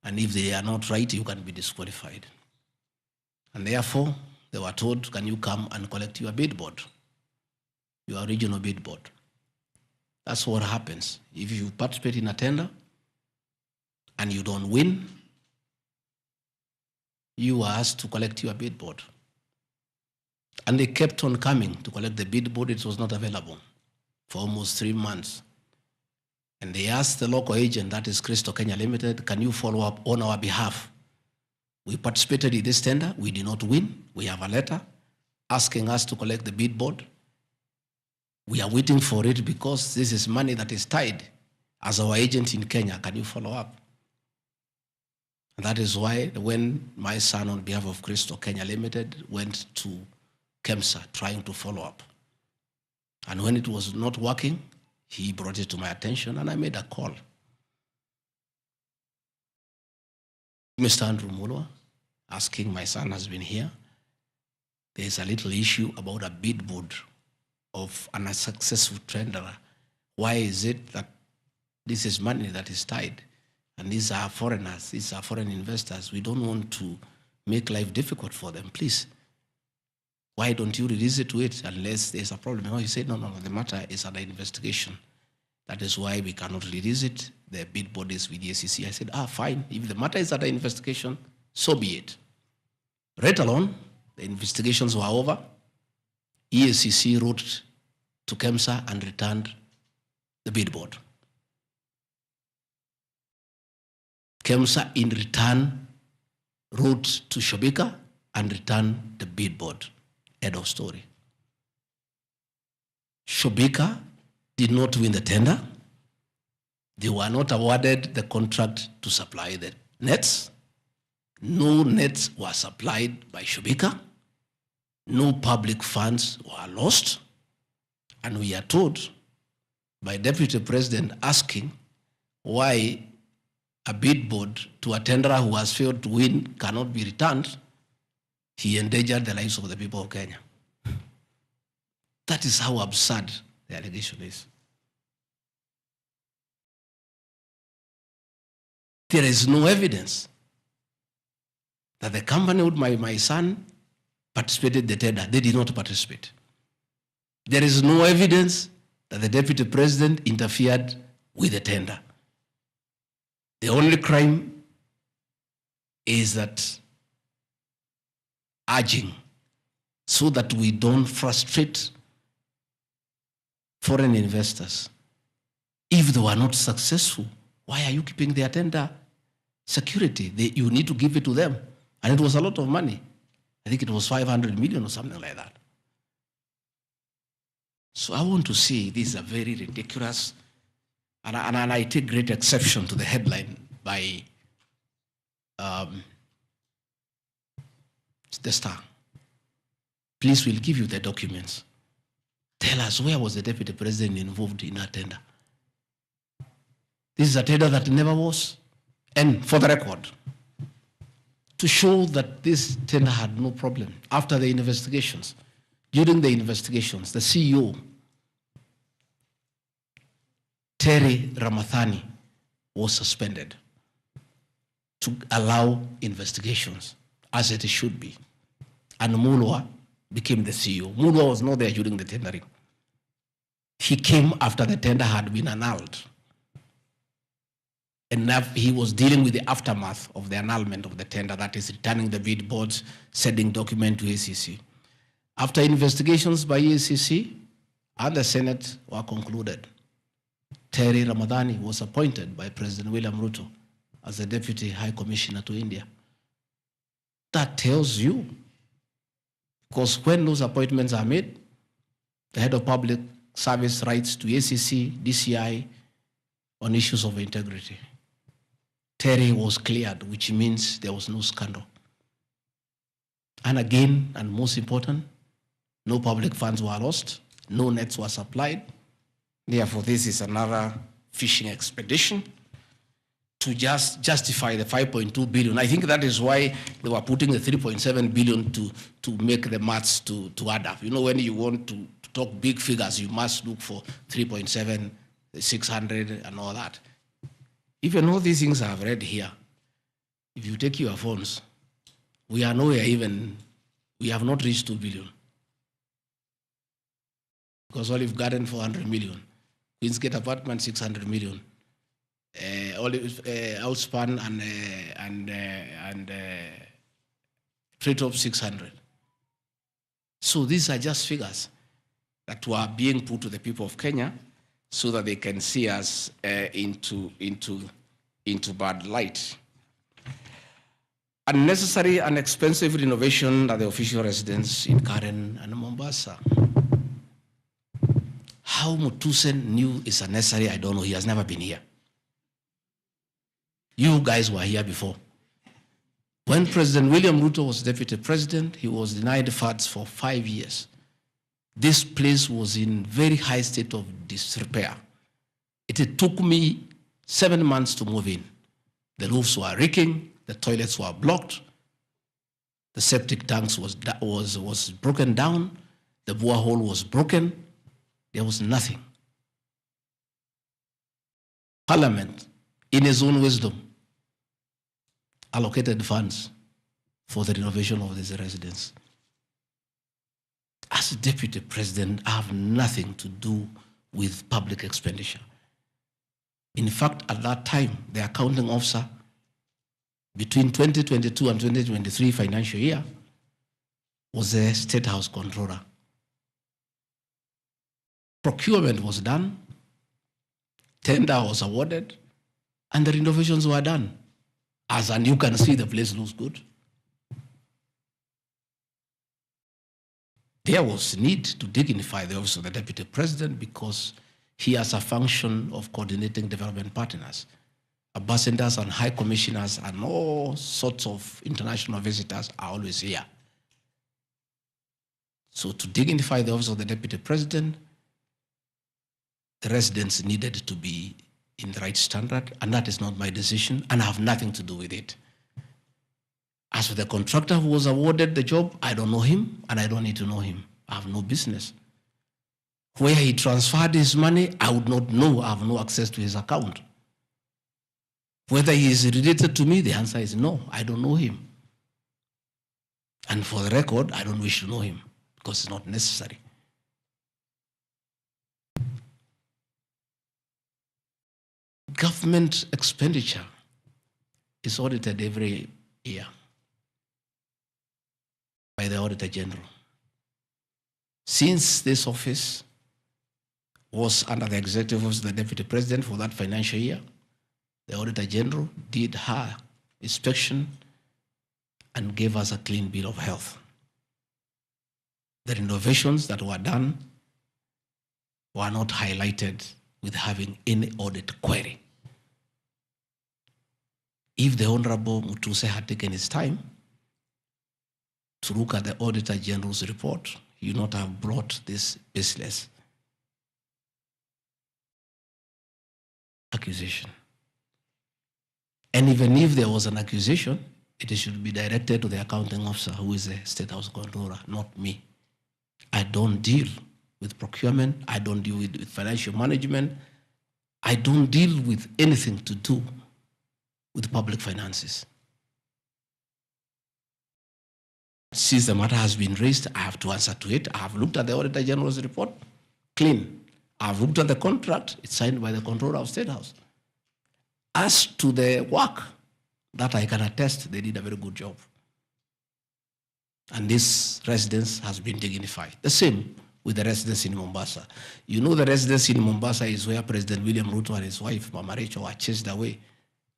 And if they are not right, you can be disqualified. And therefore, they were told, can you come and collect your bid board, your original bid board? That's what happens. If you participate in a tender and you don't win, you are asked to collect your bid board. And they kept on coming to collect the bid board. It was not available for almost 3 months. And they asked the local agent, that is Christo Kenya Limited, can you follow up on our behalf? We participated in this tender. We did not win. We have a letter asking us to collect the bid board. We are waiting for it because this is money that is tied as our agent in Kenya. Can you follow up? And that is why when my son, on behalf of Christo Kenya Limited, went to KEMSA trying to follow up. And when it was not working, he brought it to my attention and I made a call. Mr. Andrew Mulwa, asking, my son has been here. There is a little issue about a bid board of an unsuccessful tenderer Why is it that this is money that is tied? And these are foreigners, these are foreign investors. We don't want to make life difficult for them. Please, why don't you release it to it unless there's a problem? No, he said, no, the matter is under investigation. That is why we cannot release it. The bid bodies with the SEC. I said, fine. If the matter is under investigation, so be it. Right alone, the investigations were over. EACC wrote to KEMSA and returned the bid board. KEMSA in return wrote to Shobika and returned the bid board. End of story. Shobika did not win the tender. They were not awarded the contract to supply the nets. No nets were supplied by Shobika. No public funds were lost. And we are told by Deputy President asking why a bid board to a tenderer who has failed to win cannot be returned. He endangered the lives of the people of Kenya. That is how absurd the allegation is. There is no evidence that the company with my son participated in the tender. They did not participate. There is no evidence that the Deputy President interfered with the tender. The only crime is that urging so that we don't frustrate foreign investors. If they were not successful, why are you keeping their tender security? You need to give it to them. And it was a lot of money. I think it was 500 million or something like that. So I want to say these are very ridiculous. And I take great exception to the headline by the Star. Please, we'll give you the documents. Tell us, where was the Deputy President involved in that tender? This is a tender that never was. And for the record, to show that this tender had no problem, after the investigations, during the investigations, the CEO, Terry Ramathani, was suspended to allow investigations as it should be. And Mulwa became the CEO. Mulwa was not there during the tendering. He came after the tender had been annulled. And he was dealing with the aftermath of the annulment of the tender, that is returning the bid boards, sending document to ACC. After investigations by ACC and the Senate were concluded, Terry Ramadhani was appointed by President William Ruto as the Deputy High Commissioner to India. That tells you, because when those appointments are made, the head of public service writes to ACC, DCI on issues of integrity. Terry was cleared, which means there was no scandal. And again, and most important, no public funds were lost, no nets were supplied. Therefore, this is another fishing expedition to just justify the 5.2 billion. I think that is why they were putting the 3.7 billion to make the maths to add up. You know, when you want to talk big figures, you must look for 3.7, 600 and all that. Even all these things I've read here, if you take your phones, we are nowhere even, we have not reached 2 billion. Because Olive Garden, 400 million. Queensgate Apartment, 600 million. Outspan and Treetop, 600. So these are just figures that were being put to the people of Kenya so that they can see us into bad light. Unnecessary and expensive renovation at the official residence in Karen and Mombasa. How Mutusen knew is unnecessary, I don't know. He has never been here. You guys were here before. When President William Ruto was deputy president, he was denied funds for 5 years. This place was in very high state of disrepair. It took me 7 months to move in. The roofs were leaking, the toilets were blocked, the septic tanks was broken down, the borehole was broken. There was nothing. Parliament, in his own wisdom, allocated funds for the renovation of these residences. As a deputy president, I have nothing to do with public expenditure. In fact, at that time, the accounting officer, between 2022 and 2023 financial year, was the State House Controller. Procurement was done, tender was awarded, and the renovations were done. And you can see, the place looks good. There was need to dignify the office of the Deputy President because he has a function of coordinating development partners. Ambassadors and high commissioners and all sorts of international visitors are always here. So to dignify the office of the Deputy President, the residents needed to be in the right standard, and that is not my decision, and I have nothing to do with it. As for the contractor who was awarded the job, I don't know him, and I don't need to know him. I have no business. Where he transferred his money, I would not know. I have no access to his account. Whether he is related to me, the answer is no. I don't know him. And for the record, I don't wish to know him because it's not necessary. Government expenditure is audited every year by the Auditor General. Since this office was under the executive office of the Deputy President for that financial year, the Auditor General did her inspection and gave us a clean bill of health. The renovations that were done were not highlighted with having any audit query. If the Honorable Mutuse had taken his time to look at the Auditor General's report, he would not have brought this baseless accusation. And even if there was an accusation, it should be directed to the accounting officer, who is the State House Controller, not me. I don't deal with procurement. I don't deal with financial management. I don't deal with anything to do with public finances. Since the matter has been raised, I have to answer to it. I have looked at the Auditor General's report, clean. I have looked at the contract, it's signed by the Controller of State House. As to the work, that I can attest, they did a very good job. And this residence has been dignified. The same with the residence in Mombasa. You know, the residence in Mombasa is where President William Ruto and his wife, Mama Rachel, were chased away,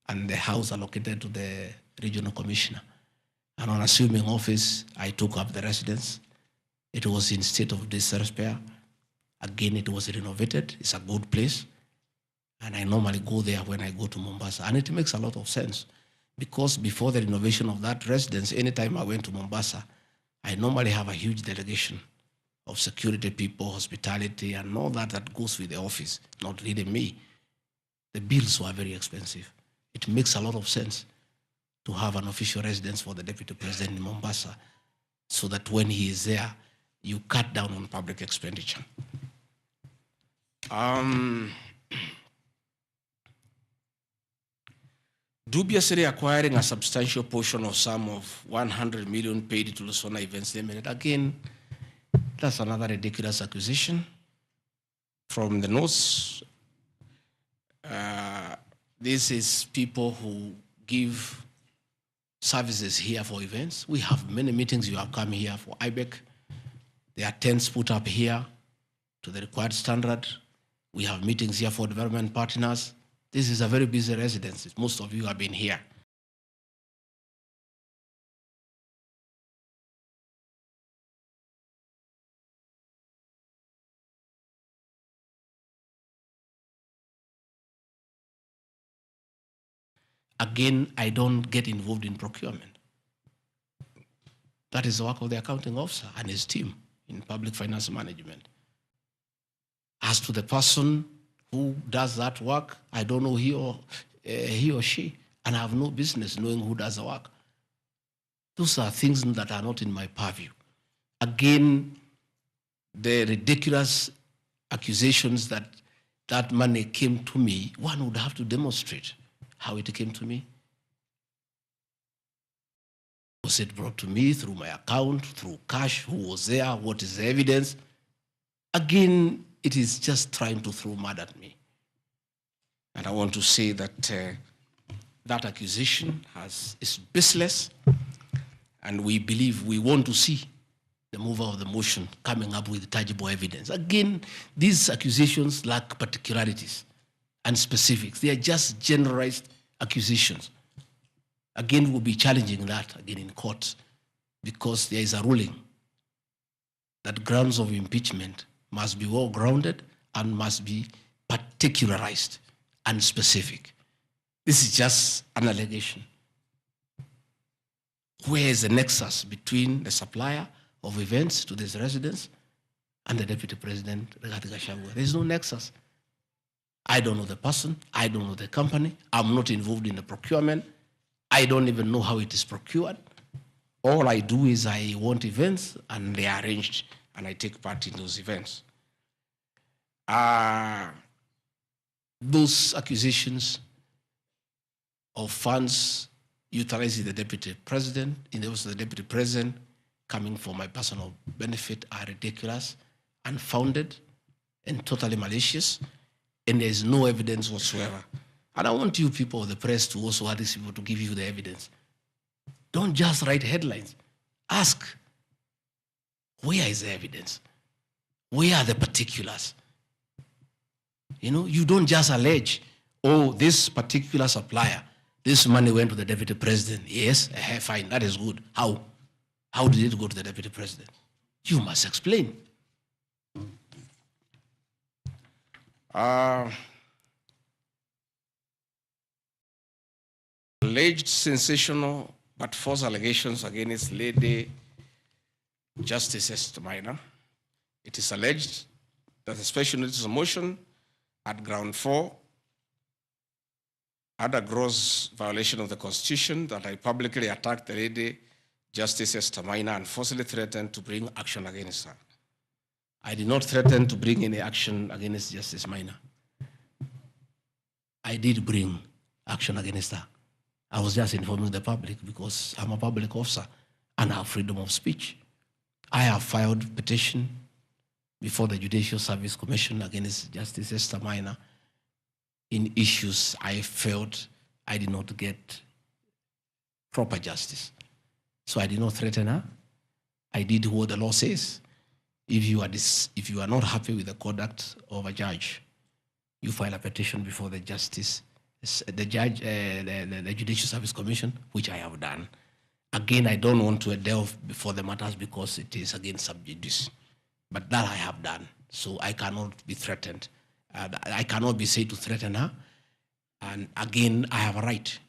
and the house allocated to the regional commissioner. And on assuming office, I took up the residence. It was in state of disrepair. Again, it was renovated. It's a good place. And I normally go there when I go to Mombasa. And it makes a lot of sense because before the renovation of that residence, anytime I went to Mombasa, I normally have a huge delegation of security people, hospitality, and all that goes with the office, not really me. The bills were very expensive. It makes a lot of sense to have an official residence for the Deputy President in Mombasa so that when he is there, you cut down on public expenditure. Dubiously acquiring a substantial portion of sum of 100 million paid to Lusona Events Limited. Again, that's another ridiculous acquisition from the north. This is people who give services here for events. We have many meetings. You have come here for IBEC. There are tents put up here to the required standard. We have meetings here for development partners. This is a very busy residence. Most of you have been here. Again, I don't get involved in procurement. That is the work of the accounting officer and his team in public finance management. As to the person who does that work, I don't know he or she, and I have no business knowing who does the work. Those are things that are not in my purview. Again, the ridiculous accusations that that money came to me, one would have to demonstrate how it came to me. Was it brought to me through my account, through cash? Who was there? What is the evidence? Again, it is just trying to throw mud at me. And I want to say that that accusation is baseless, and we believe, we want to see the mover of the motion coming up with tangible evidence. Again, these accusations lack particularities and specifics. They are just generalized accusations. Again, we'll be challenging that again in court, because there is a ruling that grounds of impeachment must be well-grounded and must be particularized and specific. This is just an allegation. Where is the nexus between the supplier of events to this residence and the Deputy President, Rigathi Gachagua? There is no nexus. I don't know the person. I don't know the company. I'm not involved in the procurement. I don't even know how it is procured. All I do is I want events, and they are arranged, and I take part in those events. Those accusations of funds utilizing the Deputy President, in the office of the Deputy President, coming for my personal benefit, are ridiculous, unfounded, and totally malicious, and there is no evidence whatsoever. And I want you people of the press to also ask these people to give you the evidence. Don't just write headlines. Ask, where is the evidence? Where are the particulars? You know, you don't just allege, oh, this particular supplier, this money went to the Deputy President. Yes, fine, that is good. How? How did it go to the Deputy President? You must explain. Alleged sensational but false allegations against Lady Justice Esther Maina. It is alleged that the special notice of motion at ground 4 had a gross violation of the Constitution, that I publicly attacked the Lady Justice Esther Maina and forcibly threatened to bring action against her. I did not threaten to bring any action against Justice Maina. I did bring action against her. I was just informing the public because I'm a public officer and I have freedom of speech. I have filed petition before the Judicial Service Commission against Justice Esther Maina in issues I felt I did not get proper justice. So I did not threaten her. I did what the law says. If you are not happy with the conduct of a judge, you file a petition before the Judicial Service Commission, which I have done. Again, I don't want to delve before the matters because it is against sub judice. But that I have done, so I cannot be threatened. I cannot be said to threaten her. And again, I have a right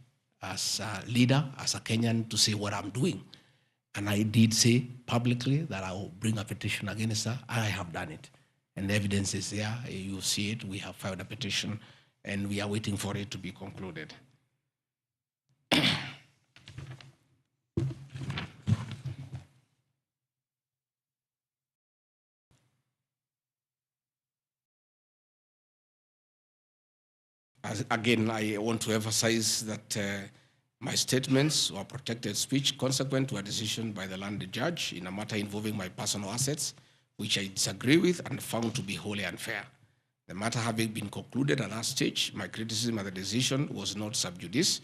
as a leader, as a Kenyan, to say what I'm doing. And I did say publicly that I will bring a petition against her. I have done it. And the evidence is there. You see it. We have filed a petition, and we are waiting for it to be concluded. Again, I want to emphasize that my statements were protected speech consequent to a decision by the landed judge in a matter involving my personal assets, which I disagree with and found to be wholly unfair. The matter having been concluded at that stage, my criticism of the decision was not sub judice,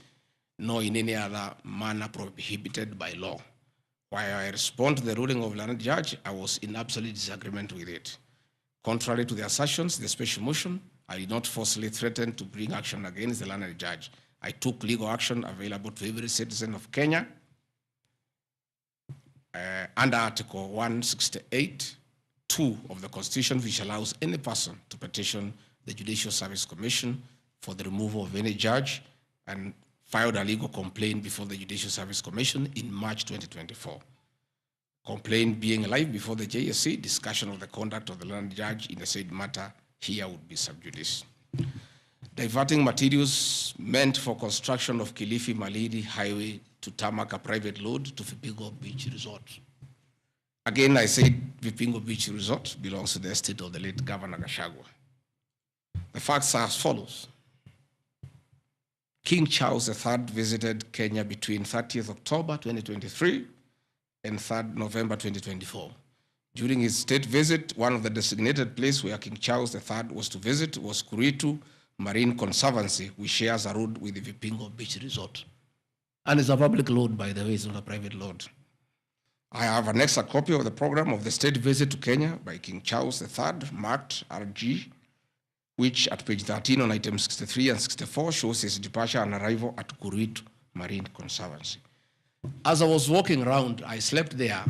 nor in any other manner prohibited by law. While I respond to the ruling of the landed judge, I was in absolute disagreement with it. Contrary to the assertions, the special motion, I did not forcibly threaten to bring action against the landed judge. I took legal action available to every citizen of Kenya under Article 168(2) of the Constitution, which allows any person to petition the Judicial Service Commission for the removal of any judge, and filed a legal complaint before the Judicial Service Commission in March 2024. Complaint being live before the JSC, discussion of the conduct of the landed judge in the said matter here would be sub judice. Diverting materials meant for construction of Kilifi Malindi Highway to tarmac a private load to Vipingo Beach Resort. Again, I said Vipingo Beach Resort belongs to the estate of the late Governor Gachagua. The facts are as follows. King Charles III visited Kenya between 30th October 2023 and 3rd November 2024. During his state visit, one of the designated places where King Charles III was to visit was Kuritu Marine Conservancy, which shares a road with the Vipingo Beach Resort. And it's a public road, by the way, it's not a private road. I have an extra copy of the program of the state visit to Kenya by King Charles III, marked RG, which at page 13 on items 63 and 64 shows his departure and arrival at Kuritu Marine Conservancy. As I was walking around, I slept there,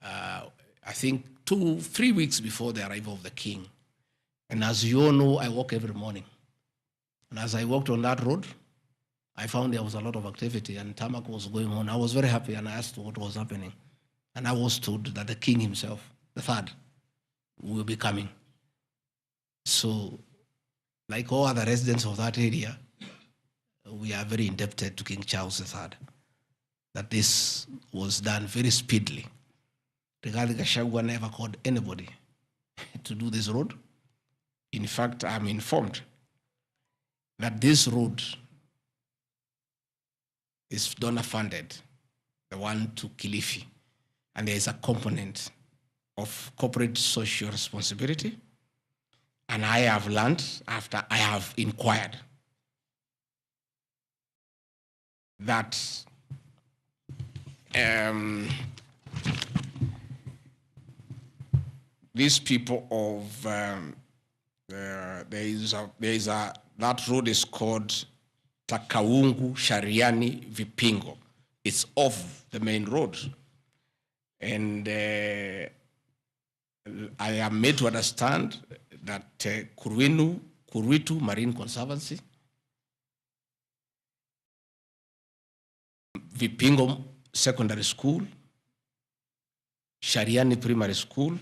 I think 2-3 weeks before the arrival of the king. And as you all know, I walk every morning. And as I walked on that road, I found there was a lot of activity and tarmac was going on. I was very happy and I asked what was happening. And I was told that the king himself, the third, will be coming. So, like all other residents of that area, we are very indebted to King Charles III, that this was done very speedily. Rigathi Gachagua never called anybody to do this road. In fact, I'm informed that this road is donor funded, the one to Kilifi, and there is a component of corporate social responsibility. And I have learned after I have inquired that these people of that road is called Takaungu Shariani Vipingo. It's off the main road. And I am made to understand that Kuritu Marine Conservancy, Vipingo Secondary School, Shariani Primary School,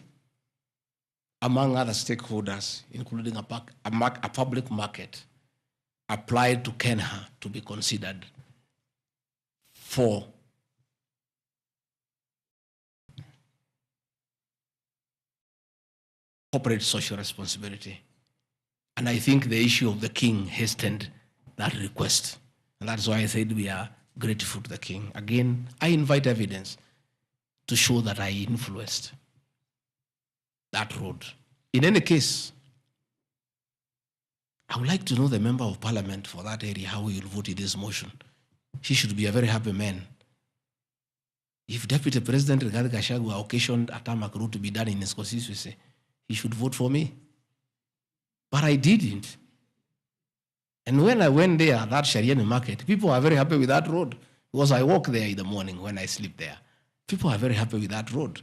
among other stakeholders, including a public market, applied to Kenya to be considered for corporate social responsibility. And I think the issue of the king hastened that request. And that's why I said we are grateful to the king. Again, I invite evidence to show that I influenced that road. In any case, I would like to know the member of parliament for that area, how he will vote in this motion. He should be a very happy man. If Deputy President Rigathi Gachagua occasioned a tarmac road to be done in his constituency, he should vote for me. But I didn't. And when I went there, that Shariani market, people are very happy with that road because I walk there in the morning when I sleep there. People are very happy with that road.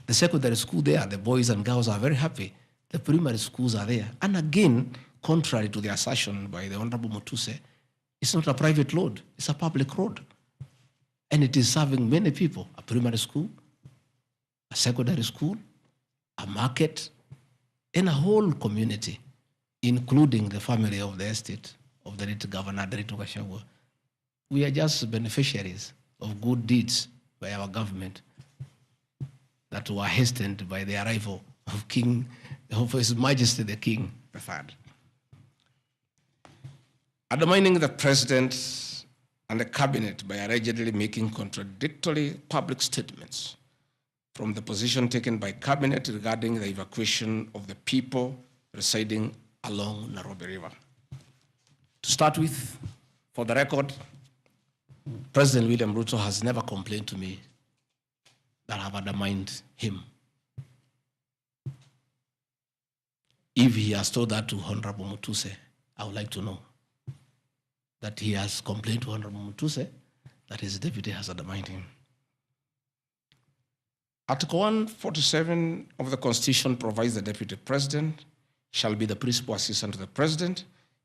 The secondary school there, the boys and girls are very happy. The primary schools are there. And again, contrary to the assertion by the Honorable Mutuse, it's not a private road, it's a public road. And it is serving many people, a primary school, a secondary school, a market, and a whole community, including the family of the estate of the late Governor Rigathi Gachagua. We are just beneficiaries of good deeds by our government that were hastened by the arrival of His Majesty the King III. Undermining the president and the cabinet by allegedly making contradictory public statements from the position taken by cabinet regarding the evacuation of the people residing along Nairobi River. To start with, for the record, President William Ruto has never complained to me that I have undermined him. If he has told that to Honorable Mutuse, I would like to know that he has complained to Honorable Mutuse that his deputy has undermined him. Article 147 of the Constitution provides the Deputy President shall be the principal assistant to the President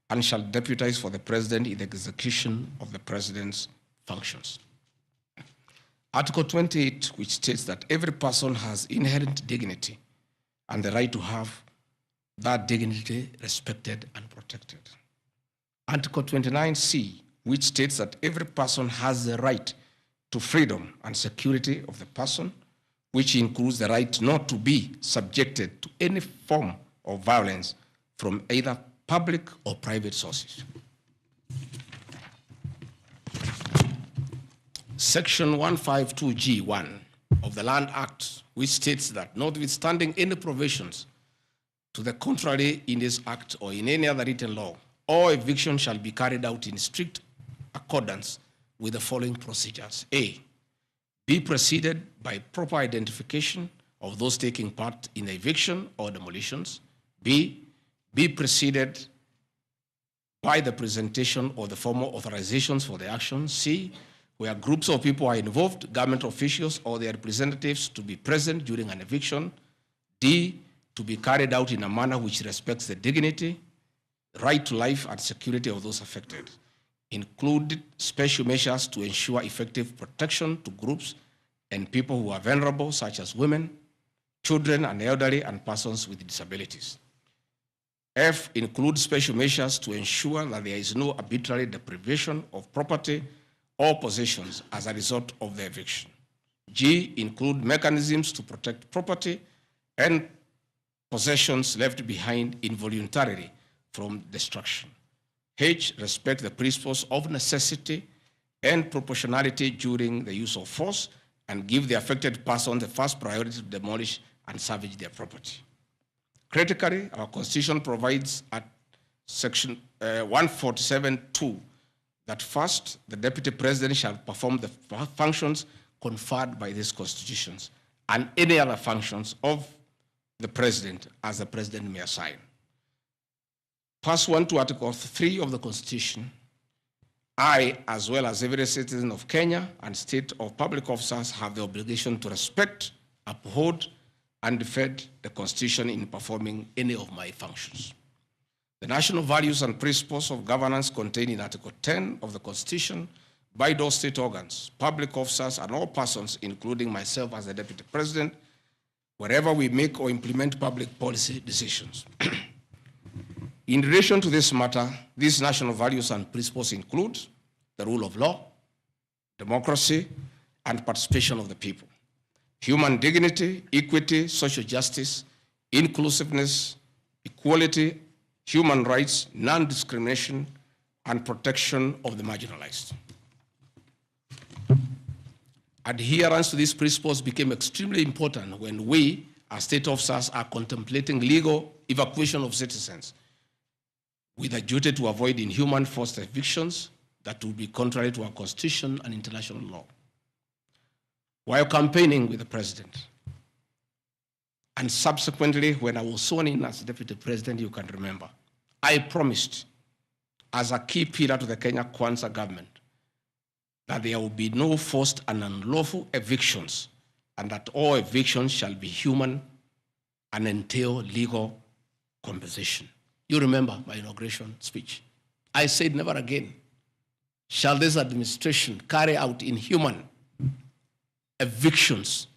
and shall deputize for the President in the execution of the President's functions. Article 28, which states that every person has inherent dignity and the right to have that dignity respected and protected. Article 29C, which states that every person has the right to freedom and security of the person, which includes the right not to be subjected to any form of violence from either public or private sources. Section 152G1 of the Land Act, which states that notwithstanding any provisions to the contrary in this act or in any other written law, all eviction shall be carried out in strict accordance with the following procedures. A, be preceded by proper identification of those taking part in the eviction or demolitions. B, be preceded by the presentation of the formal authorizations for the action. C, where groups of people are involved, government officials or their representatives to be present during an eviction. D, to be carried out in a manner which respects the dignity, right to life and security of those affected. Include special measures to ensure effective protection to groups and people who are vulnerable, such as women, children and elderly, and persons with disabilities. F, include special measures to ensure that there is no arbitrary deprivation of property or possessions as a result of the eviction. G, include mechanisms to protect property and possessions left behind involuntarily from destruction. H, respect the principles of necessity and proportionality during the use of force and give the affected person the first priority to demolish and salvage their property. Critically, our Constitution provides at Section 147(2) that first, the Deputy President shall perform the functions conferred by these constitutions and any other functions of the President as the President may assign. Pursuant to Article 3 of the Constitution, I, as well as every citizen of Kenya and state of public officers, have the obligation to respect, uphold, and defend the Constitution in performing any of my functions. The national values and principles of governance contained in Article 10 of the Constitution by those state organs, public officers, and all persons, including myself as the Deputy President, wherever we make or implement public policy decisions. In relation to this matter, these national values and principles include the rule of law, democracy, and participation of the people, human dignity, equity, social justice, inclusiveness, equality, human rights, non-discrimination, and protection of the marginalized. Adherence to these principles became extremely important when we, as state officers, are contemplating legal evacuation of citizens with a duty to avoid inhuman forced evictions that would be contrary to our Constitution and international law. While campaigning with the President, and subsequently when I was sworn in as Deputy President, you can remember, I promised as a key pillar to the Kenya Kwanza government that there will be no forced and unlawful evictions and that all evictions shall be human and entail legal compensation. You remember my inauguration speech. I said never again shall this administration carry out inhuman evictions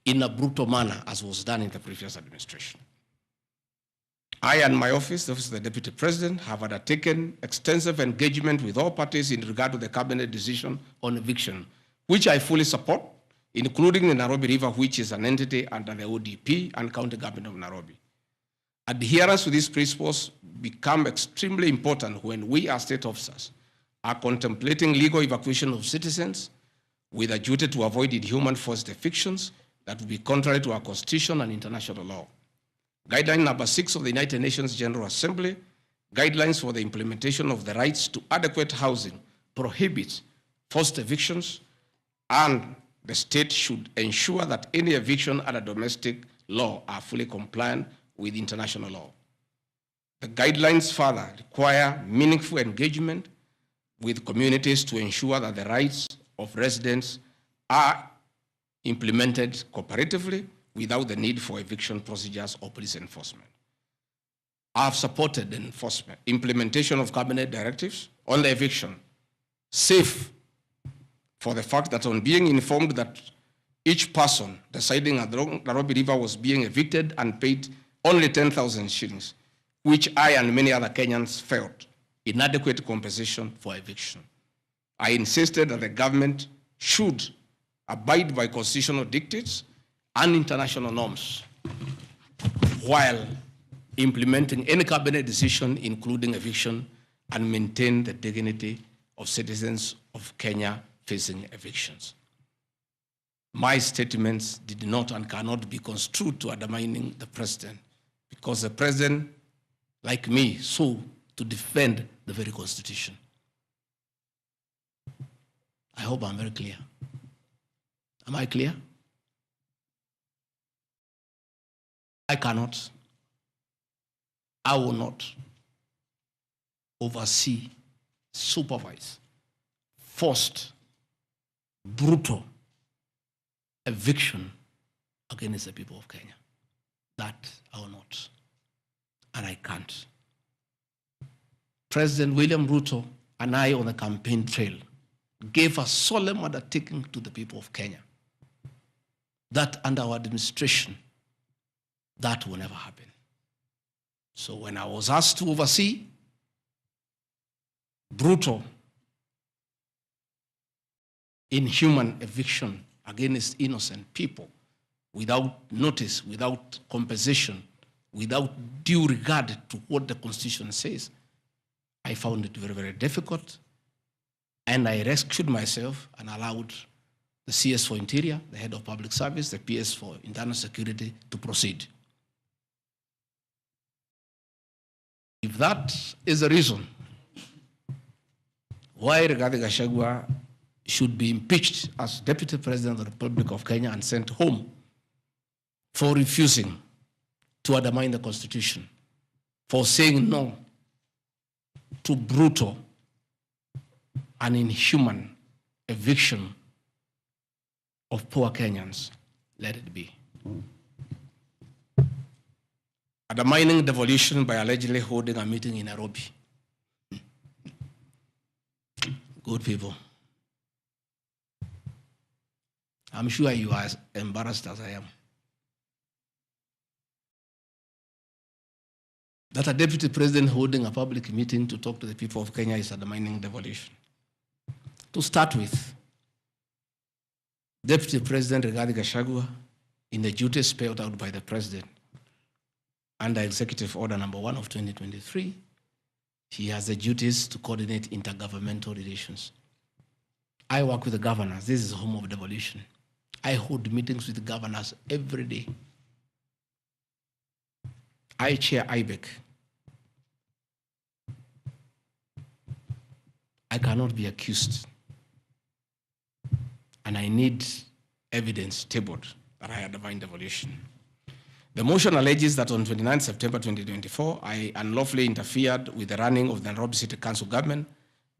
in a brutal manner as was done in the previous administration. I and my office, the Office of the Deputy President, have undertaken extensive engagement with all parties in regard to the cabinet decision on eviction, which I fully support, including the Nairobi River, which is an entity under the ODP and County Government of Nairobi. Adherence to these principles become extremely important when we as state officers are contemplating legal evacuation of citizens with a duty to avoid inhuman forced evictions that would be contrary to our Constitution and international law. Guideline number 6 of the United Nations General Assembly, guidelines for the implementation of the rights to adequate housing, prohibits forced evictions, and the state should ensure that any eviction under domestic law are fully compliant with international law. The guidelines further require meaningful engagement with communities to ensure that the rights of residents are implemented cooperatively without the need for eviction procedures or police enforcement. I have supported the implementation of cabinet directives on the eviction, safe for the fact that on being informed that each person residing at the Nairobi River was being evicted and paid only 10,000 shillings, which I and many other Kenyans felt inadequate compensation for eviction. I insisted that the government should abide by constitutional dictates and international norms while implementing any cabinet decision, including eviction, and maintain the dignity of citizens of Kenya facing evictions. My statements did not and cannot be construed to undermining the president, because the president, like me, sought to defend the very constitution. I hope I'm very clear. Am I clear? I cannot, I will not oversee, supervise, forced, brutal eviction against the people of Kenya. That I will not, and I can't. President William Ruto and I on the campaign trail gave a solemn undertaking to the people of Kenya that under our administration, that will never happen. So when I was asked to oversee brutal, inhuman eviction against innocent people without notice, without compensation, without due regard to what the Constitution says, I found it very, very difficult. And I rescued myself and allowed the CS for Interior, the head of public service, the PS for internal security to proceed. If that is the reason why Rigathi Gachagua should be impeached as Deputy President of the Republic of Kenya and sent home for refusing to undermine the Constitution, for saying no to brutal and inhuman eviction of poor Kenyans, let it be. Undermining devolution by allegedly holding a meeting in Nairobi. Good people. I'm sure you are as embarrassed as I am. That a deputy president holding a public meeting to talk to the people of Kenya is undermining devolution. To start with, Deputy President Rigathi Gachagua, in the duties spelled out by the President under Executive Order number 1 of 2023, he has the duties to coordinate intergovernmental relations. I work with the governors. This is the home of devolution. I hold meetings with the governors every day. I chair IBEC. I cannot be accused. And I need evidence tabled that I undermined devolution. The motion alleges that on 29 September 2024, I unlawfully interfered with the running of the Nairobi City Council government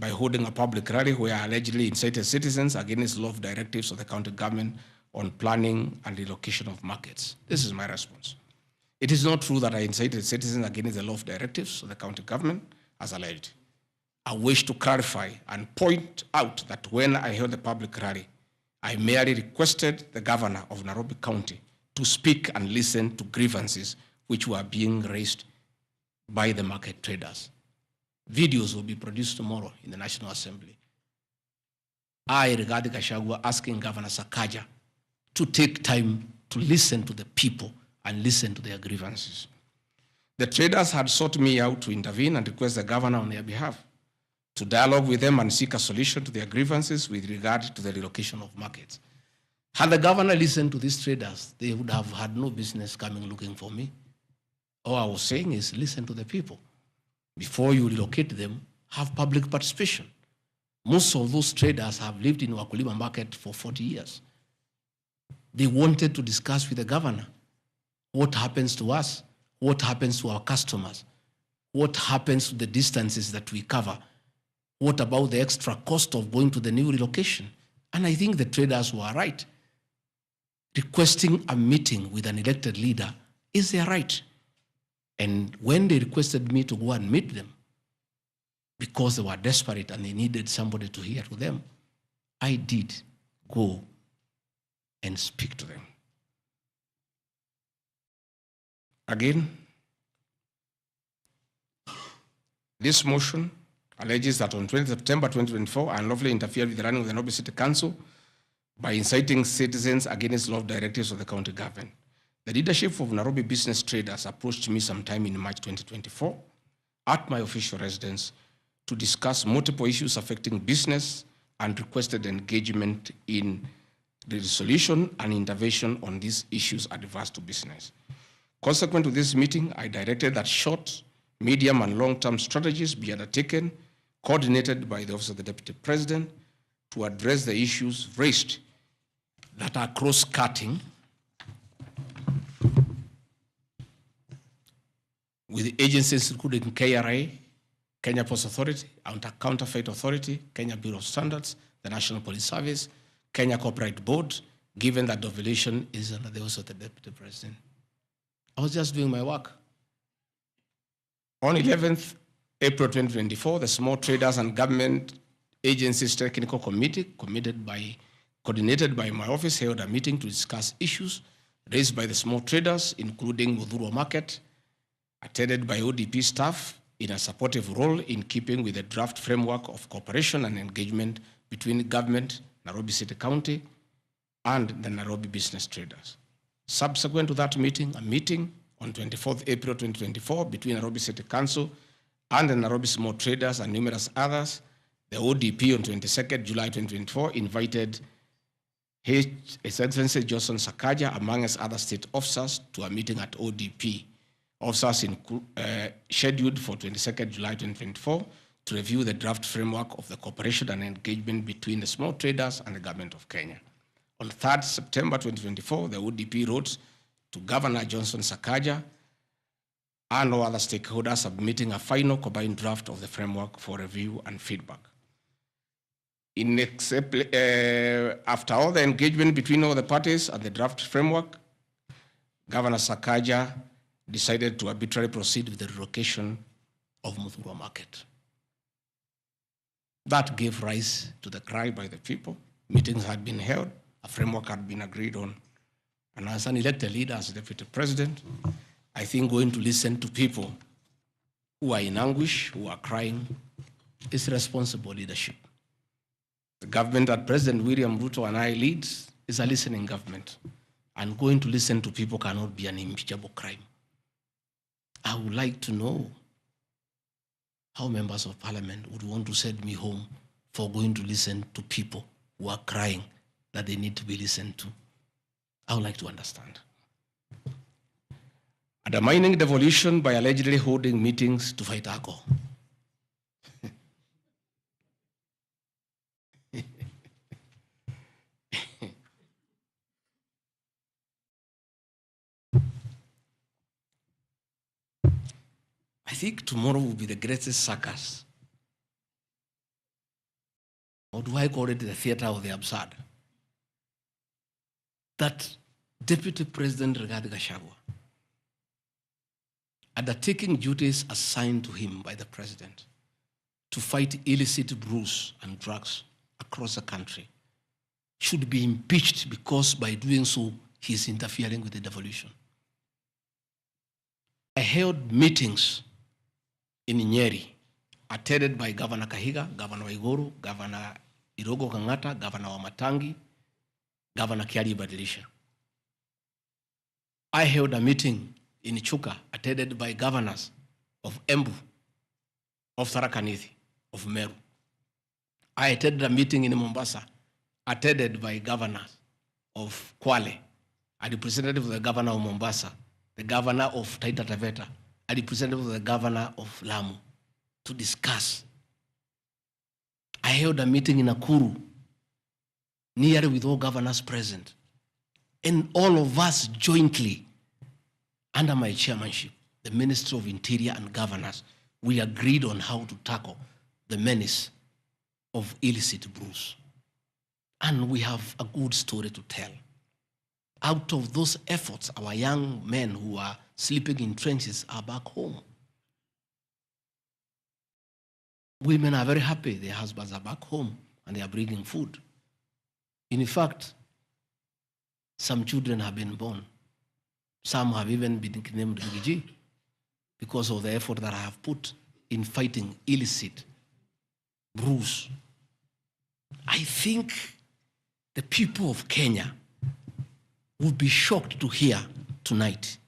by holding a public rally where I allegedly incited citizens against law directives of the county government on planning and relocation of markets. This is my response. It is not true that I incited citizens against the law directives of the county government, as alleged. I wish to clarify and point out that when I held the public rally, I merely requested the governor of Nairobi County to speak and listen to grievances which were being raised by the market traders. Videos will be produced tomorrow in the National Assembly. I, Rigathi Gachagua, asking Governor Sakaja to take time to listen to the people and listen to their grievances. The traders had sought me out to intervene and request the governor on their behalf to dialogue with them and seek a solution to their grievances with regard to the relocation of markets. Had the governor listened to these traders, they would have had no business coming looking for me. All I was saying is listen to the people. Before you relocate them, have public participation. Most of those traders have lived in Wakulima market for 40 years. They wanted to discuss with the governor what happens to us, what happens to our customers, what happens to the distances that we cover, what about the extra cost of going to the new relocation? And I think the traders were right. Requesting a meeting with an elected leader is their right. And when they requested me to go and meet them, because they were desperate and they needed somebody to hear to them, I did go and speak to them. Again, this motion alleges that on 20 September 2024, I unlawfully interfered with the running of the Nairobi City Council by inciting citizens against law directives of the county government. The leadership of Nairobi business traders approached me sometime in March 2024 at my official residence to discuss multiple issues affecting business and requested engagement in the resolution and intervention on these issues adverse to business. Consequent to this meeting, I directed that short, medium, and long-term strategies be undertaken, coordinated by the Office of the Deputy President, to address the issues raised that are cross-cutting with agencies including KRA, Kenya Post Authority, Counterfeit Authority, Kenya Bureau of Standards, the National Police Service, Kenya Copyright Board, given that the violation is under the Office of the Deputy President. I was just doing my work. On 11th April 2024, the Small Traders and Government Agencies Technical Committee, coordinated by my office, held a meeting to discuss issues raised by the small traders, including Mudhurwa Market, attended by ODP staff in a supportive role in keeping with the draft framework of cooperation and engagement between government, Nairobi City County, and the Nairobi business traders. Subsequent to that meeting, a meeting on 24th April 2024 between Nairobi City Council and the Nairobi small traders and numerous others, the ODP on 22nd July 2024 invited His Excellency Johnson Sakaja, amongst other state officers, to a meeting at ODP. Officers scheduled for 22nd July 2024 to review the draft framework of the cooperation and engagement between the small traders and the government of Kenya. On 3rd September 2024, the ODP wrote to Governor Johnson Sakaja and all other stakeholders, submitting a final combined draft of the framework for review and feedback. After all the engagement between all the parties and the draft framework, Governor Sakaja decided to arbitrarily proceed with the relocation of Mudhurwa Market. That gave rise to the cry by the people. Meetings had been held, a framework had been agreed on. And as an elected leader, as Deputy President, I think going to listen to people who are in anguish, who are crying, is responsible leadership. The government that President William Ruto and I lead is a listening government. And going to listen to people cannot be an impeachable crime. I would like to know how members of parliament would want to send me home for going to listen to people who are crying that they need to be listened to. I would like to understand. Undermining devolution by allegedly holding meetings to fight alcohol. I think tomorrow will be the greatest circus. Or do I call it the theater of the absurd? That Deputy President RIGATHI GACHAGUA, undertaking duties assigned to him by the President to fight illicit brews and drugs across the country, should be impeached because by doing so, he is interfering with the devolution. I held meetings in Nyeri, attended by Governor Kahiga, Governor Waiguru, Governor Irogo Kangata, Governor Wamatangi, Governor Kiari Badilisha. I held a meeting in Chuka, attended by governors of Embu, of Tharaka Nithi, of Meru. I attended a meeting in Mombasa, attended by governors of Kwale, a representative of the governor of Mombasa, the governor of Taita Taveta, a representative of the governor of Lamu, to discuss. I held a meeting in Nakuru, nearly with all governors present, and all of us jointly, under my chairmanship, the Ministry of Interior and Governors, we agreed on how to tackle the menace of illicit brews. And we have a good story to tell. Out of those efforts, our young men who are sleeping in trenches are back home. Women are very happy their husbands are back home and they are bringing food. In fact, some children have been born. Some have even been named Bigiji because of the effort that I have put in fighting illicit brews. I think the people of Kenya would be shocked to hear tonight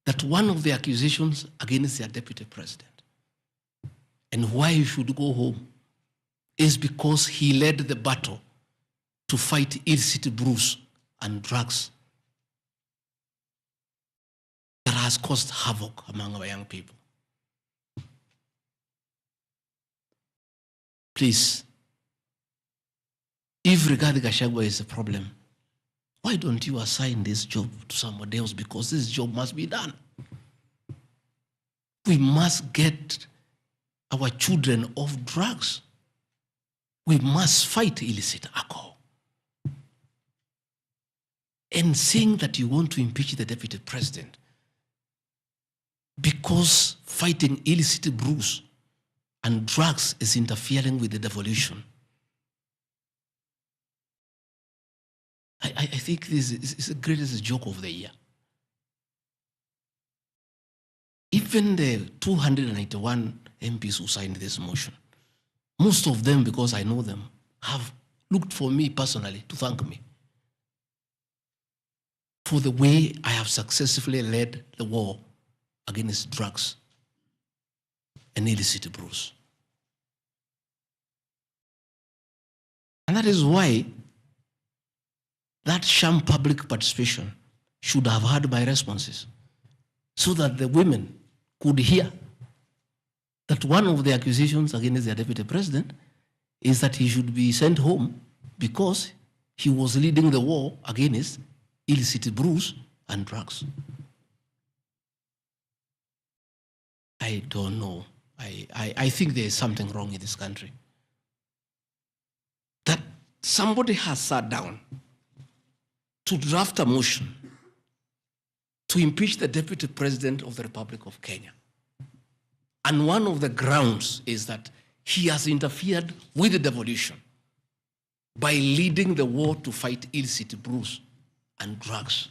that one of the accusations against their deputy president and why he should go home is because he led the battle to fight illicit brews and drugs that has caused havoc among our young people. Please, if Rigathi Gachagua is a problem, why don't you assign this job to somebody else? Because this job must be done. We must get our children off drugs. We must fight illicit alcohol. And saying that you want to impeach the deputy president because fighting illicit brews and drugs is interfering with the devolution. I think this is the greatest joke of the year. Even the 291 MPs who signed this motion, most of them, because I know them, have looked for me personally to thank me for the way I have successfully led the war against drugs and illicit brews. And that is why that sham public participation should have had my responses, so that the women could hear that one of the accusations against their deputy president is that he should be sent home because he was leading the war against illicit brews and drugs. I don't know. I think there is something wrong in this country. That somebody has sat down to draft a motion to impeach the deputy president of the Republic of Kenya. And one of the grounds is that he has interfered with the devolution by leading the war to fight illicit brews and drugs.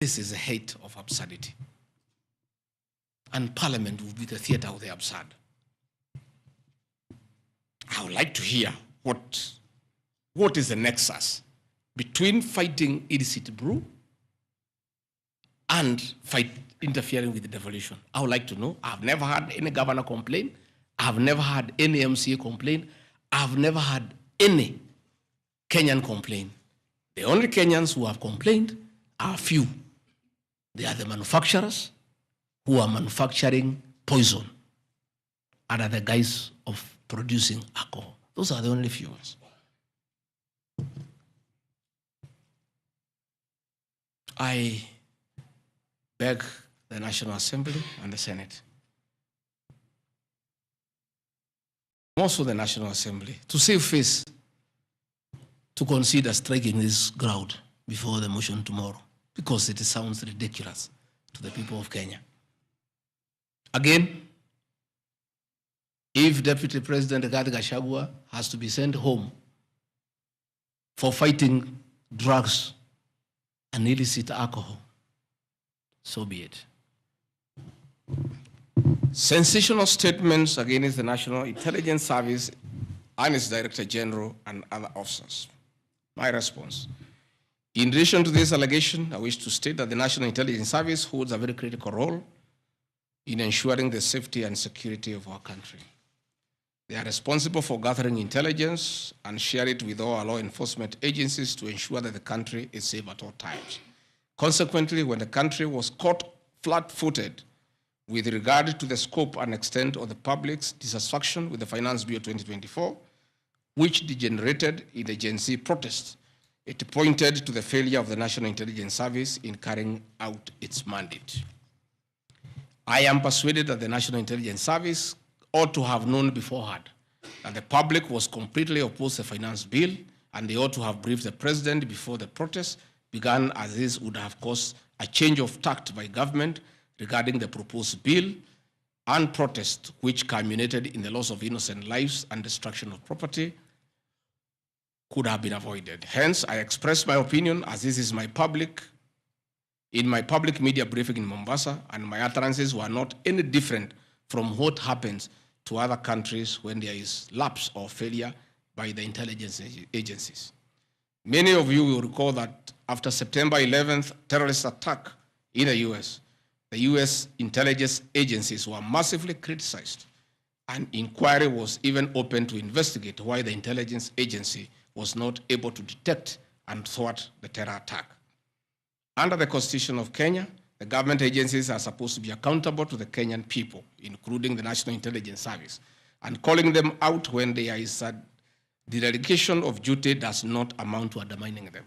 This is a height of absurdity. And Parliament will be the theater of the absurd. I would like to hear what is the nexus between fighting illicit brew and interfering with the devolution. I would like to know. I've never had any governor complain. I've never had any MCA complain. I've never had any Kenyan complain. The only Kenyans who have complained are few. They are the manufacturers who are manufacturing poison under the guise of producing alcohol. Those are the only few ones. I beg the National Assembly and the Senate, also the National Assembly, to save face, to consider striking this ground before the motion tomorrow, because it sounds ridiculous to the people of Kenya. Again, if Deputy President Rigathi Gachagua has to be sent home for fighting drugs and illicit alcohol, so be it. Sensational statements against the National Intelligence Service and its Director General and other officers. My response. In relation to this allegation, I wish to state that the National Intelligence Service holds a very critical role in ensuring the safety and security of our country. They are responsible for gathering intelligence and share it with all our law enforcement agencies to ensure that the country is safe at all times. Consequently, when the country was caught flat-footed with regard to the scope and extent of the public's dissatisfaction with the Finance Bill 2024, which degenerated in the Gen Z protest, it pointed to the failure of the National Intelligence Service in carrying out its mandate. I am persuaded that the National Intelligence Service ought to have known beforehand that the public was completely opposed to the finance bill, and they ought to have briefed the president before the protest began, as this would have caused a change of tact by government regarding the proposed bill and protest, which culminated in the loss of innocent lives and destruction of property, could have been avoided. Hence, I express my opinion, as this is in my public media briefing in Mombasa, and my utterances were not any different from what happens to other countries when there is lapse or failure by the intelligence agencies. Many of you will recall that after September 11th terrorist attack in the US intelligence agencies were massively criticized. An inquiry was even opened to investigate why the intelligence agency was not able to detect and thwart the terror attack. Under the Constitution of Kenya, the government agencies are supposed to be accountable to the Kenyan people, including the National Intelligence Service, and calling them out when there is a dereliction of duty does not amount to undermining them.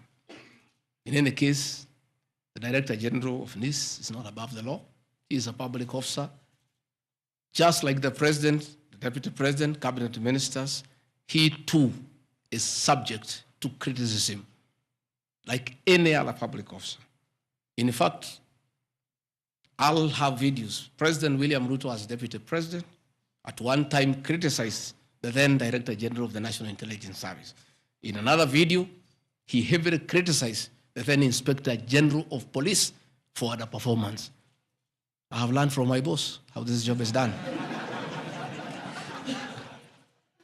In any case, the Director General of NIS is not above the law. He is a public officer. Just like the President, the Deputy President, Cabinet Ministers, he too is subject to criticism like any other public officer. In fact, I'll have videos. President William Ruto, as Deputy President, at one time criticized the then Director General of the National Intelligence Service. In another video, he heavily criticized the then Inspector General of Police for the performance. I have learned from my boss how this job is done.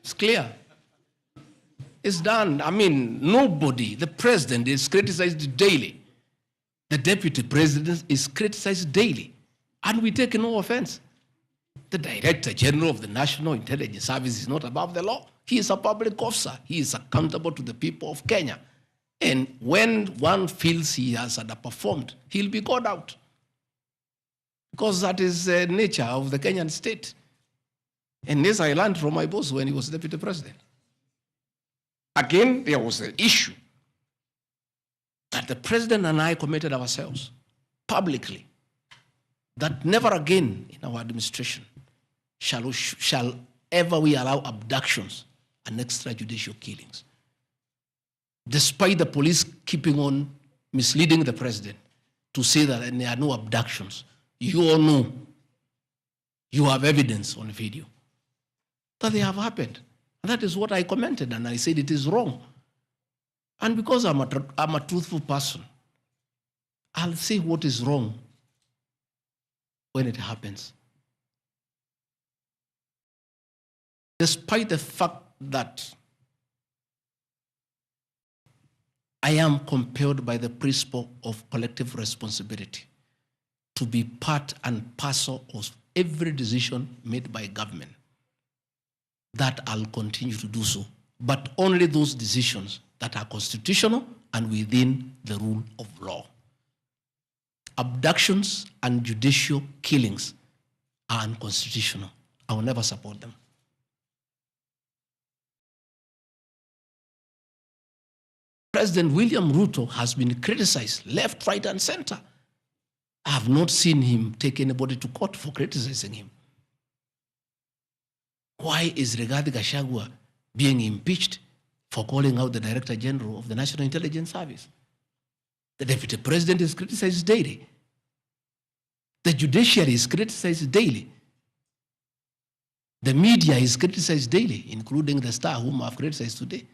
It's clear. It's done. I mean, nobody, the president is criticized daily. The deputy president is criticized daily. And we take no offense. The Director General of the National Intelligence Service is not above the law. He is a public officer. He is accountable to the people of Kenya. And when one feels he has underperformed, he'll be called out. Because that is the nature of the Kenyan state. And this I learned from my boss when he was deputy president. Again, there was an issue that the president and I committed ourselves publicly that never again in our administration shall ever we allow abductions and extrajudicial killings. Despite the police keeping on misleading the president to say that there are no abductions, you all know, you have evidence on video that they have happened. And that is what I commented, and I said it is wrong. And because I'm a truthful person, I'll say what is wrong when it happens. Despite the fact that I am compelled by the principle of collective responsibility to be part and parcel of every decision made by government, that I'll continue to do so, but only those decisions that are constitutional and within the rule of law. Abductions and judicial killings are unconstitutional. I will never support them. President William Ruto has been criticized left, right, and center. I have not seen him take anybody to court for criticizing him. Why is RIGATHI GACHAGUA being impeached for calling out the Director General of the National Intelligence Service? The Deputy President is criticized daily. The judiciary is criticized daily. The media is criticized daily, including the Star, whom I've criticized today.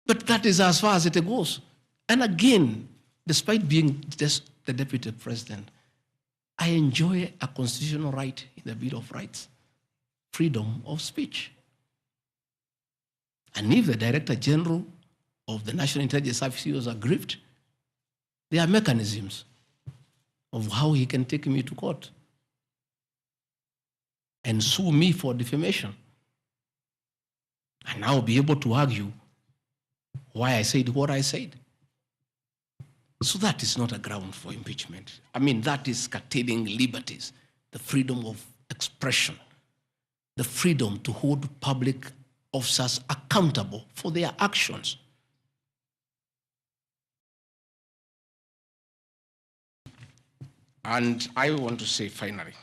But that is as far as it goes. And again, despite being just the Deputy President, I enjoy a constitutional right in the Bill of Rights, freedom of speech. And if the Director General of the National Intelligence Service was aggrieved, there are mechanisms of how he can take me to court and sue me for defamation. And I'll be able to argue why I said what I said. So that is not a ground for impeachment. I mean, that is curtailing liberties, the freedom of expression, the freedom to hold public officers accountable for their actions. And I want to say finally,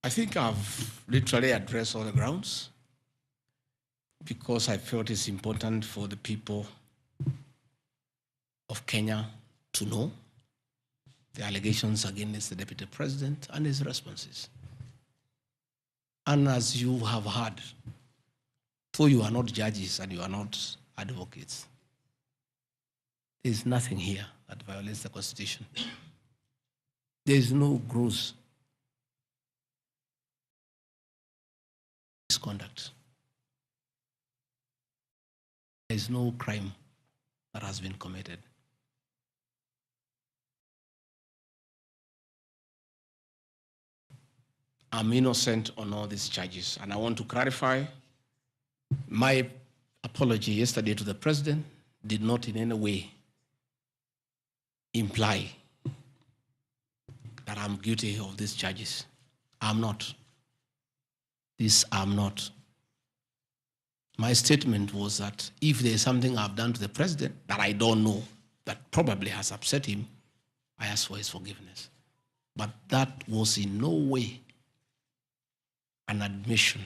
I think I've literally addressed all the grounds because I felt it's important for the people of Kenya to know the allegations against the Deputy President and his responses. And as you have heard, though you are not judges and you are not advocates, there is nothing here that violates the Constitution. There is no gross misconduct. There is no crime that has been committed. I'm innocent on all these charges, and I want to clarify my apology yesterday to the President did not in any way imply that I'm guilty of these charges. I'm not. This I'm not. My statement was that if there is something I've done to the President that I don't know, that probably has upset him, I ask for his forgiveness. But that was in no way an admission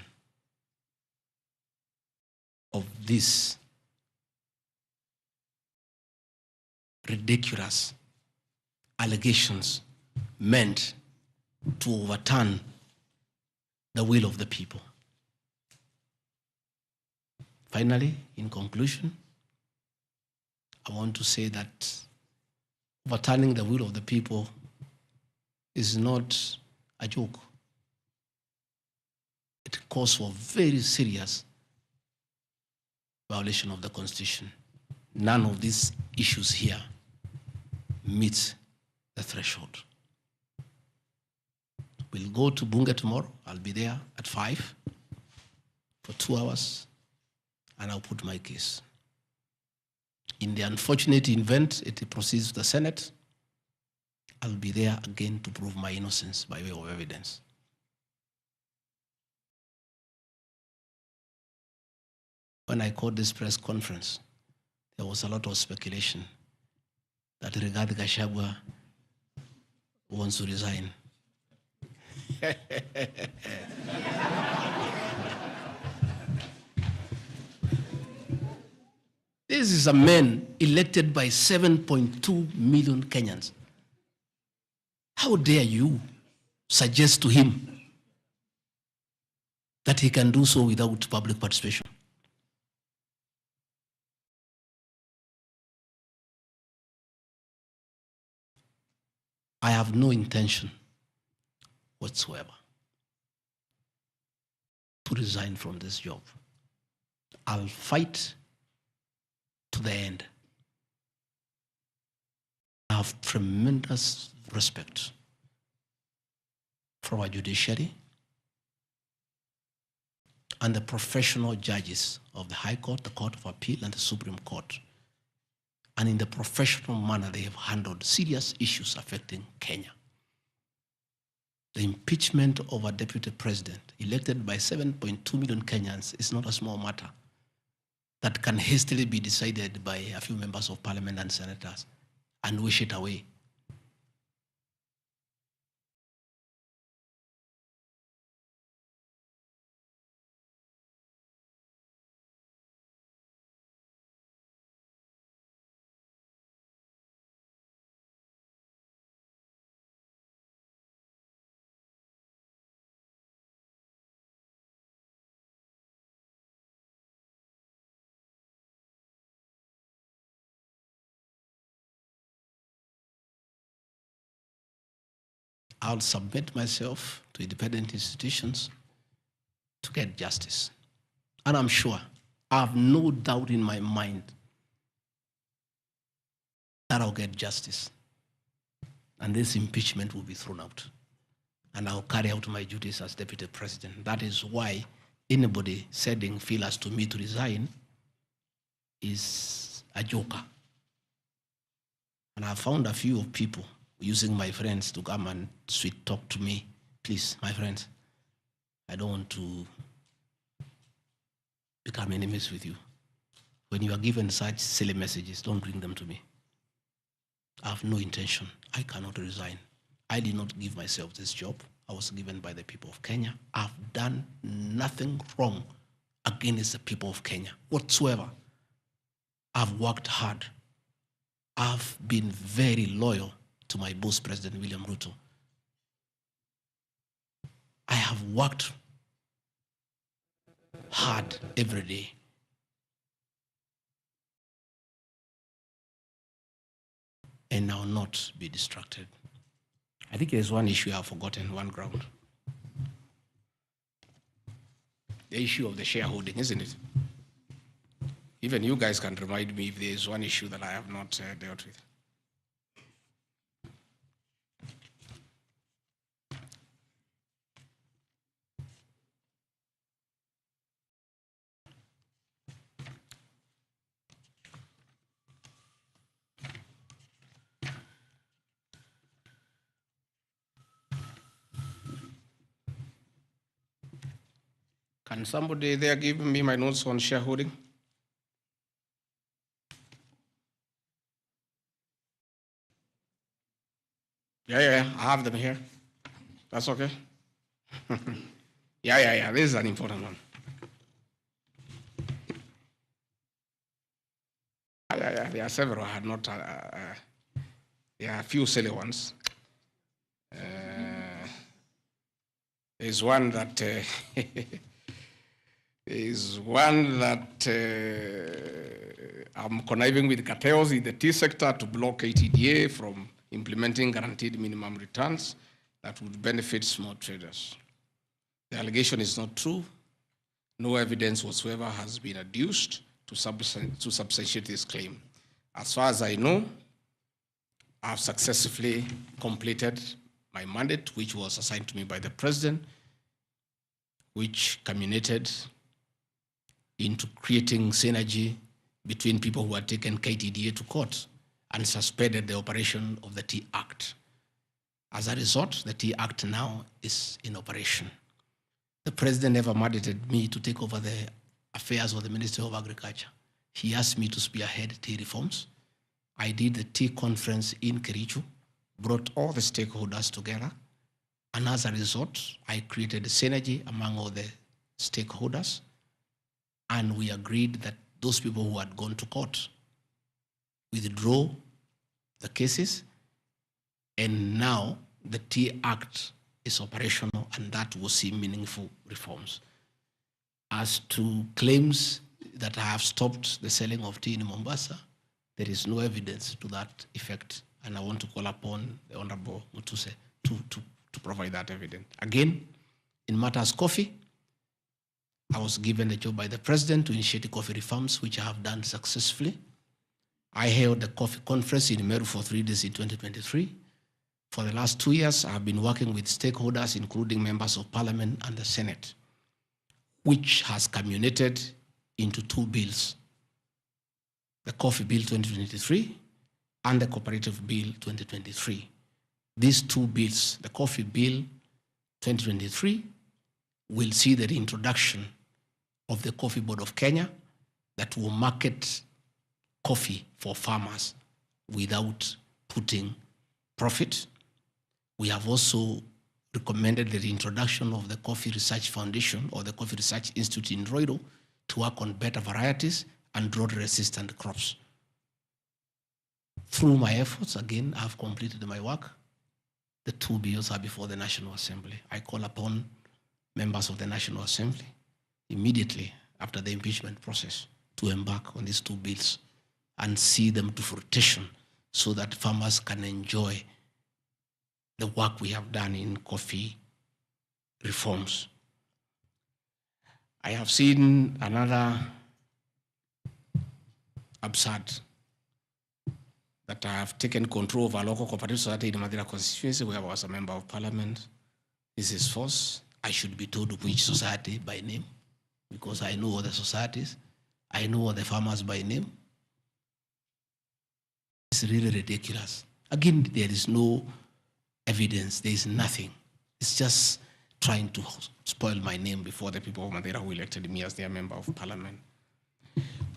of this ridiculous allegations meant to overturn the will of the people. Finally, in conclusion, I want to say that overturning the will of the people is not a joke. It calls for very serious violation of the Constitution. None of these issues here meet the threshold. We'll go to Bunge tomorrow. I'll be there at 5 for 2 hours, and I'll put my case. In the unfortunate event it proceeds to the Senate, I'll be there again to prove my innocence by way of evidence. When I called this press conference, there was a lot of speculation that Rigathi Gachagua wants to resign. This is a man elected by 7.2 million Kenyans. How dare you suggest to him that he can do so without public participation? I have no intention whatsoever to resign from this job. I'll fight to the end. I have tremendous respect for our judiciary and the professional judges of the High Court, the Court of Appeal, and the Supreme Court. And in the professional manner, they have handled serious issues affecting Kenya. The impeachment of a deputy president elected by 7.2 million Kenyans is not a small matter that can hastily be decided by a few members of parliament and senators and wish it away. I'll submit myself to independent institutions to get justice. And I'm sure, I have no doubt in my mind that I'll get justice. And this impeachment will be thrown out. And I'll carry out my duties as deputy president. That is why anybody saying feel as to me to resign is a joker. And I found a few of people using my friends to come and sweet talk to me. Please, my friends, I don't want to become enemies with you. When you are given such silly messages, don't bring them to me. I have no intention. I cannot resign. I did not give myself this job. I was given by the people of Kenya. I've done nothing wrong against the people of Kenya whatsoever. I've worked hard. I've been very loyal to my boss, President William Ruto. I have worked hard every day. And now not be distracted. I think there's one issue I've forgotten, one ground. The issue of the shareholding, isn't it? Even you guys can remind me if there is one issue that I have not dealt with. Can somebody there give me my notes on shareholding? Yeah, I have them here. That's okay. Yeah. This is an important one. Yeah. There are several. I had not. There are a few silly ones. There's one that. I'm conniving with cartels in the tea sector to block ATDA from implementing guaranteed minimum returns that would benefit small traders. The allegation is not true. No evidence whatsoever has been adduced to substantiate this claim. As far as I know, I've successfully completed my mandate, which was assigned to me by the president, which culminated into creating synergy between people who had taken KTDA to court and suspended the operation of the Tea Act. As a result, the Tea Act now is in operation. The president never mandated me to take over the affairs of the Ministry of Agriculture. He asked me to spearhead tea reforms. I did the tea conference in Kericho, brought all the stakeholders together, and as a result, I created a synergy among all the stakeholders, and we agreed that those people who had gone to court withdraw the cases, and now the Tea Act is operational, and that will see meaningful reforms. As to claims that I have stopped the selling of tea in Mombasa, there is no evidence to that effect, and I want to call upon the Honorable Mutuse to provide that evidence. Again, in matters coffee, I was given a job by the president to initiate coffee reforms, which I have done successfully. I held the coffee conference in Meru for 3 days in 2023. For the last 2 years, I have been working with stakeholders, including members of parliament and the Senate, which has culminated into 2 bills, the Coffee Bill 2023 and the Cooperative Bill 2023. These 2 bills, the Coffee Bill 2023, will see the reintroduction of the Coffee Board of Kenya that will market coffee for farmers without putting profit. We have also recommended the reintroduction of the Coffee Research Foundation or the Coffee Research Institute in Roido to work on better varieties and drought-resistant crops. Through my efforts, again, I've completed my work. The 2 bills are before the National Assembly. I call upon members of the National Assembly immediately after the impeachment process to embark on these 2 bills and see them to fruition so that farmers can enjoy the work we have done in coffee reforms. I have seen another absurd, that I have taken control of a local cooperative society in Madira constituency where I was a member of parliament. This is false. I should be told which society by name, because I know all the societies. I know all the farmers by name. It's really ridiculous. Again, there is no evidence. There is nothing. It's just trying to spoil my name before the people of Madeira who elected me as their member of parliament.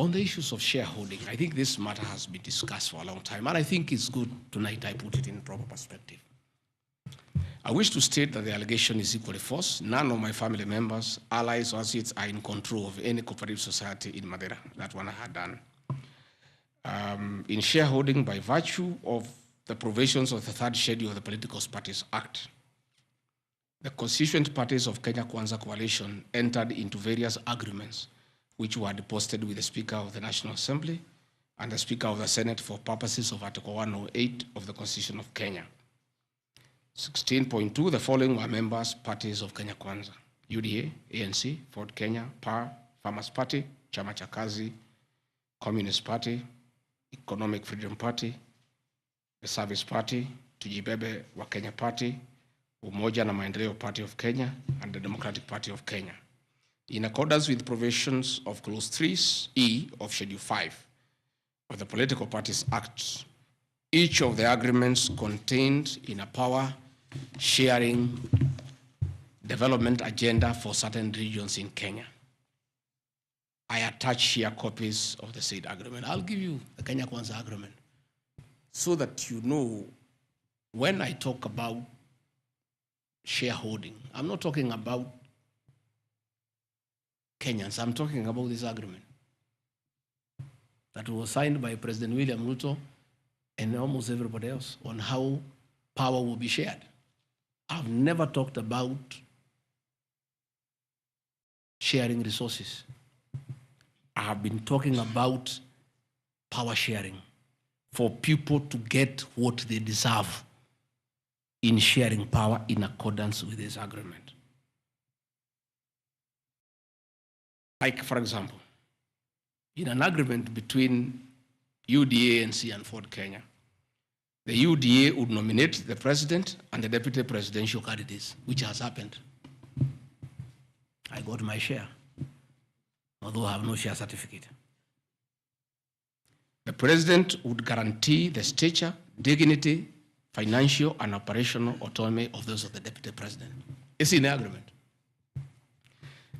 On the issues of shareholding, I think this matter has been discussed for a long time, and I think it's good tonight I put it in proper perspective. I wish to state that the allegation is equally false. None of my family members, allies, or associates are in control of any cooperative society in Madeira. That one I had done. In shareholding, by virtue of the provisions of the third schedule of the Political Parties Act, the constituent parties of Kenya Kwanza Coalition entered into various agreements which were deposited with the Speaker of the National Assembly and the Speaker of the Senate for purposes of Article 108 of the Constitution of Kenya. 16.2, the following were members, parties of Kenya Kwanza: UDA, ANC, Ford Kenya, PAR, Farmers Party, Chama cha Kazi, Communist Party, Economic Freedom Party, the Service Party, Tujibebe wa Kenya Party, Umoja na Maendeleo Party of Kenya, and the Democratic Party of Kenya. In accordance with provisions of Clause 3E of Schedule 5 of the Political Parties Act, each of the agreements contained in a power-sharing development agenda for certain regions in Kenya. I attach here copies of the said agreement. I'll give you the Kenya Kwanza agreement so that you know when I talk about shareholding, I'm not talking about Kenyans, I'm talking about this agreement that was signed by President William Ruto and almost everybody else on how power will be shared. I've never talked about sharing resources. I have been talking about power sharing for people to get what they deserve in sharing power in accordance with this agreement. Like, for example, in an agreement between UDA, ANC, and Ford Kenya, the UDA would nominate the president and the deputy presidential candidates, which has happened. I got my share, although I have no share certificate. The president would guarantee the stature, dignity, financial, and operational autonomy of those of the deputy president. It's in the agreement.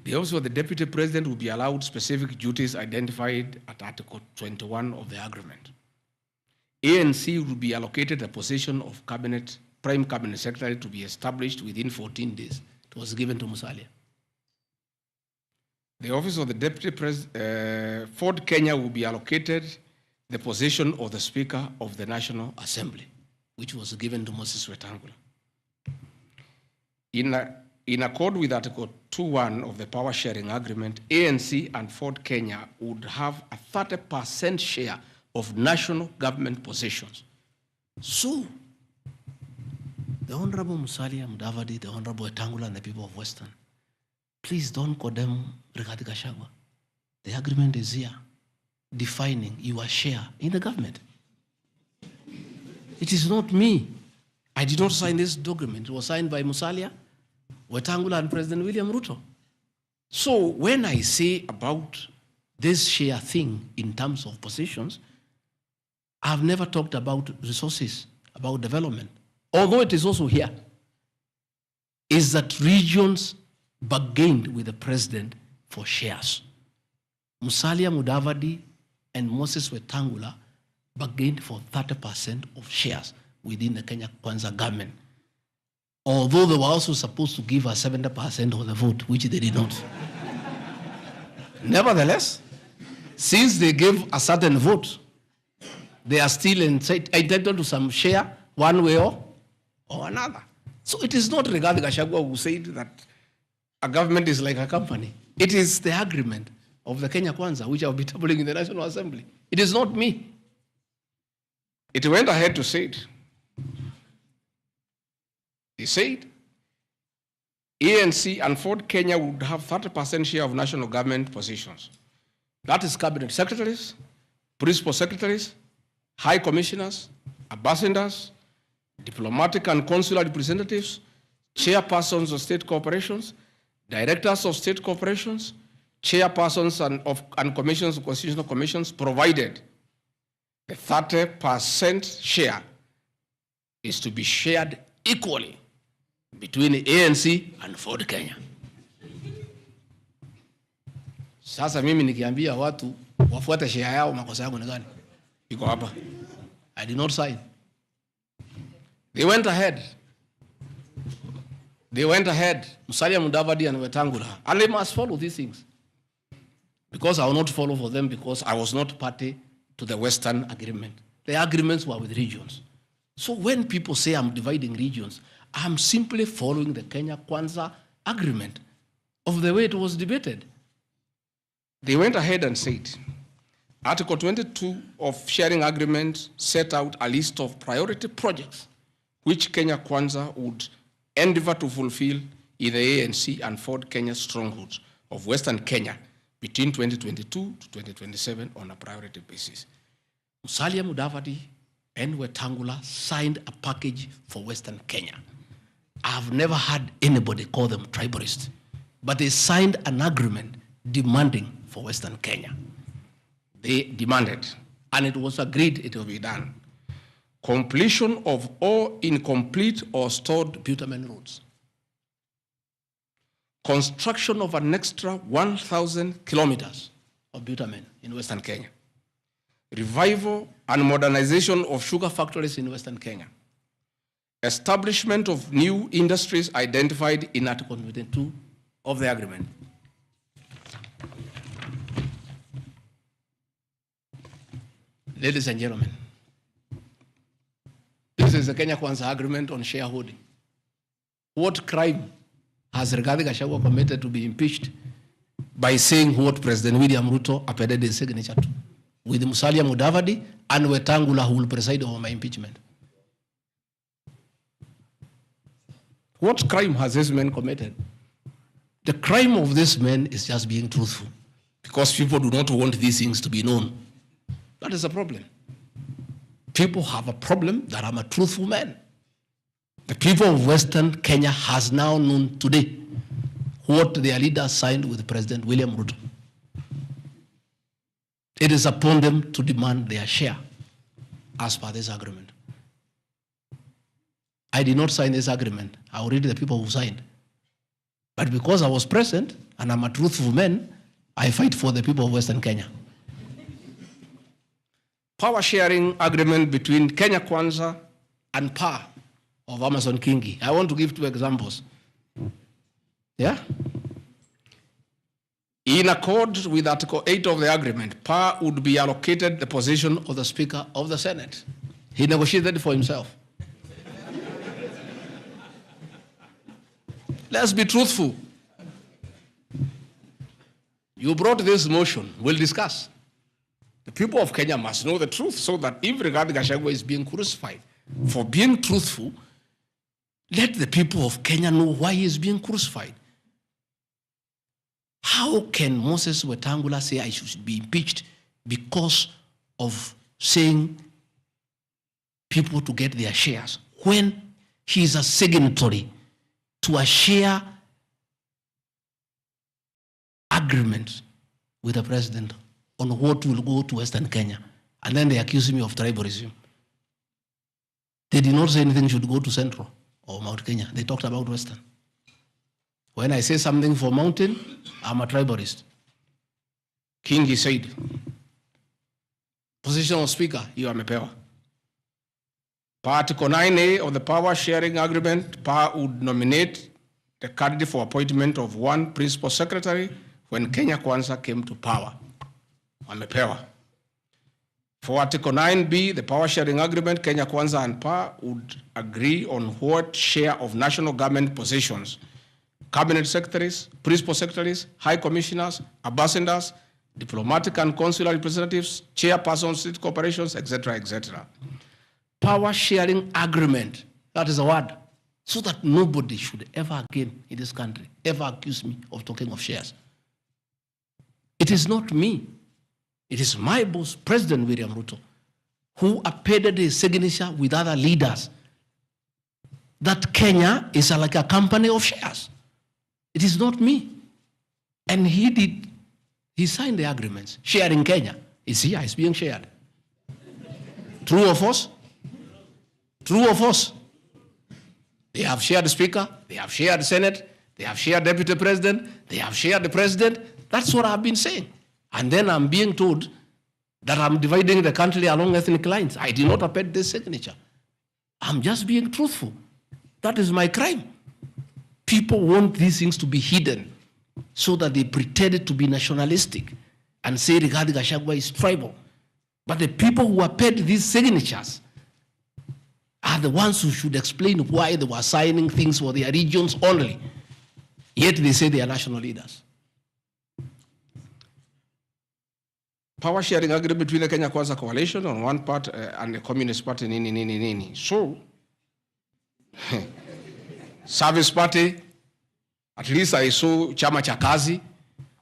The office of the deputy president will be allowed specific duties identified at Article 21 of the agreement. ANC will be allocated a position of prime cabinet secretary to be established within 14 days. It was given to Musalia. The office of the deputy president, Ford Kenya will be allocated the position of the Speaker of the National Assembly, which was given to Moses Wetangula. In accord with Article 2.1 of the Power Sharing Agreement, ANC and Ford Kenya would have a 30% share of national government positions. So, the Honorable Musalia Mudavadi, the Honorable Wetangula, and the people of Western, please don't condemn Rigathi Gachagua. The agreement is here, defining your share in the government. It is not me. I did not sign this document. It was signed by Musalia, Wetangula, and President William Ruto. So when I say about this share thing in terms of positions, I've never talked about resources, about development. Although it is also here, is that regions bargained with the president for shares. Musalia Mudavadi and Moses Wetangula bargained for 30% of shares within the Kenya Kwanza government. Although they were also supposed to give us 70% of the vote, which they did not. Nevertheless, since they gave a certain vote, they are still entitled to some share one way or another. So it is not Rigathi Gachagua who said that a government is like a company. It is the agreement of the Kenya Kwanza, which I will be tabling in the National Assembly. It is not me. It went ahead to say it. They said ANC and Ford Kenya would have 30% share of national government positions. That is cabinet secretaries, principal secretaries, high commissioners, ambassadors, diplomatic and consular representatives, chairpersons of state corporations, directors of state corporations, chairpersons and commissions of constitutional commissions, provided a 30% share is to be shared equally between the ANC and Ford Kenya. Sasa mimi nikiambia watu wafuate share yao, makosa yangu ni gani? Iko hapa. I did not sign. They went ahead. Musalia Mudavadi and Wetangula. And they must follow these things. Because I will not follow for them because I was not party to the Western agreement. The agreements were with regions. So when people say I'm dividing regions, I'm simply following the Kenya Kwanza agreement of the way it was debated. They went ahead and said, Article 22 of sharing agreement set out a list of priority projects which Kenya Kwanza would endeavor to fulfill in the ANC and Ford Kenya strongholds of Western Kenya between 2022 to 2027 on a priority basis. Musalia Mudavadi and Wetangula signed a package for Western Kenya. I've never had anybody call them tribalists, but they signed an agreement demanding for Western Kenya. They demanded, and it was agreed it will be done, completion of all incomplete or stored bitumen roads, construction of an extra 1,000 kilometers of bitumen in Western Kenya, revival and modernization of sugar factories in Western Kenya, establishment of new industries identified in Article 22 of the agreement. Ladies and gentlemen, this is the Kenya Kwanza agreement on shareholding. What crime has Rigathi Gachagua committed to be impeached by saying what President William Ruto appended his signature to, with Musalia Mudavadi and Wetangula who will preside over my impeachment? What crime has this man committed? The crime of this man is just being truthful, because people do not want these things to be known. That is a problem. People have a problem that I'm a truthful man. The people of Western Kenya has now known today what their leader signed with President William Ruto. It is upon them to demand their share as per this agreement. I did not sign this agreement. I will read the people who signed. But because I was present and I'm a truthful man, I fight for the people of Western Kenya. Power sharing agreement between Kenya Kwanza and PAR of Amason Kingi. I want to give 2 examples. Yeah? In accord with Article 8 of the agreement, PAR would be allocated the position of the Speaker of the Senate. He negotiated for himself. Let's be truthful. You brought this motion. We'll discuss. The people of Kenya must know the truth, so that if Rigathi Gachagua is being crucified for being truthful, let the people of Kenya know why he is being crucified. How can Moses Wetangula say I should be impeached because of saying people to get their shares, when he is a signatory to a share agreement with the president on what will go to Western Kenya? And then they accuse me of tribalism. They did not say anything should go to Central or Mount Kenya. They talked about Western. When I say something for Mountain, I'm a tribalist. Kingi said, position of Speaker, you are mepewa. Article 9A of the Power Sharing Agreement, PAR would nominate the candidate for appointment of 1 principal secretary when Kenya Kwanza came to power. Amepewa. For Article 9B, the Power Sharing Agreement, Kenya Kwanza and PAR would agree on what share of national government positions, cabinet secretaries, principal secretaries, high commissioners, ambassadors, diplomatic and consular representatives, chairpersons, state corporations, etc., etc. Power sharing agreement, that is a word, so that nobody should ever again in this country ever accuse me of talking of shares. It is not me. It is my boss, President William Ruto, who appended his signature with other leaders that Kenya is like a company of shares. It is not me. And he signed the agreements. Sharing Kenya is here, it's being shared. True or false? True or false? They have shared the Speaker, they have shared the Senate, they have shared Deputy President, they have shared the President. That's what I've been saying. And then I'm being told that I'm dividing the country along ethnic lines. I did not append this signature. I'm just being truthful. That is my crime. People want these things to be hidden so that they pretend to be nationalistic and say Rigathi Gachagua is tribal. But the people who append these signatures are the ones who should explain why they were signing things for their regions only. Yet they say they are national leaders. Power sharing agreement between the Kenya Kwanza coalition on one part and the Communist Party, nini. So, Service Party, at least I saw Chama cha Kazi.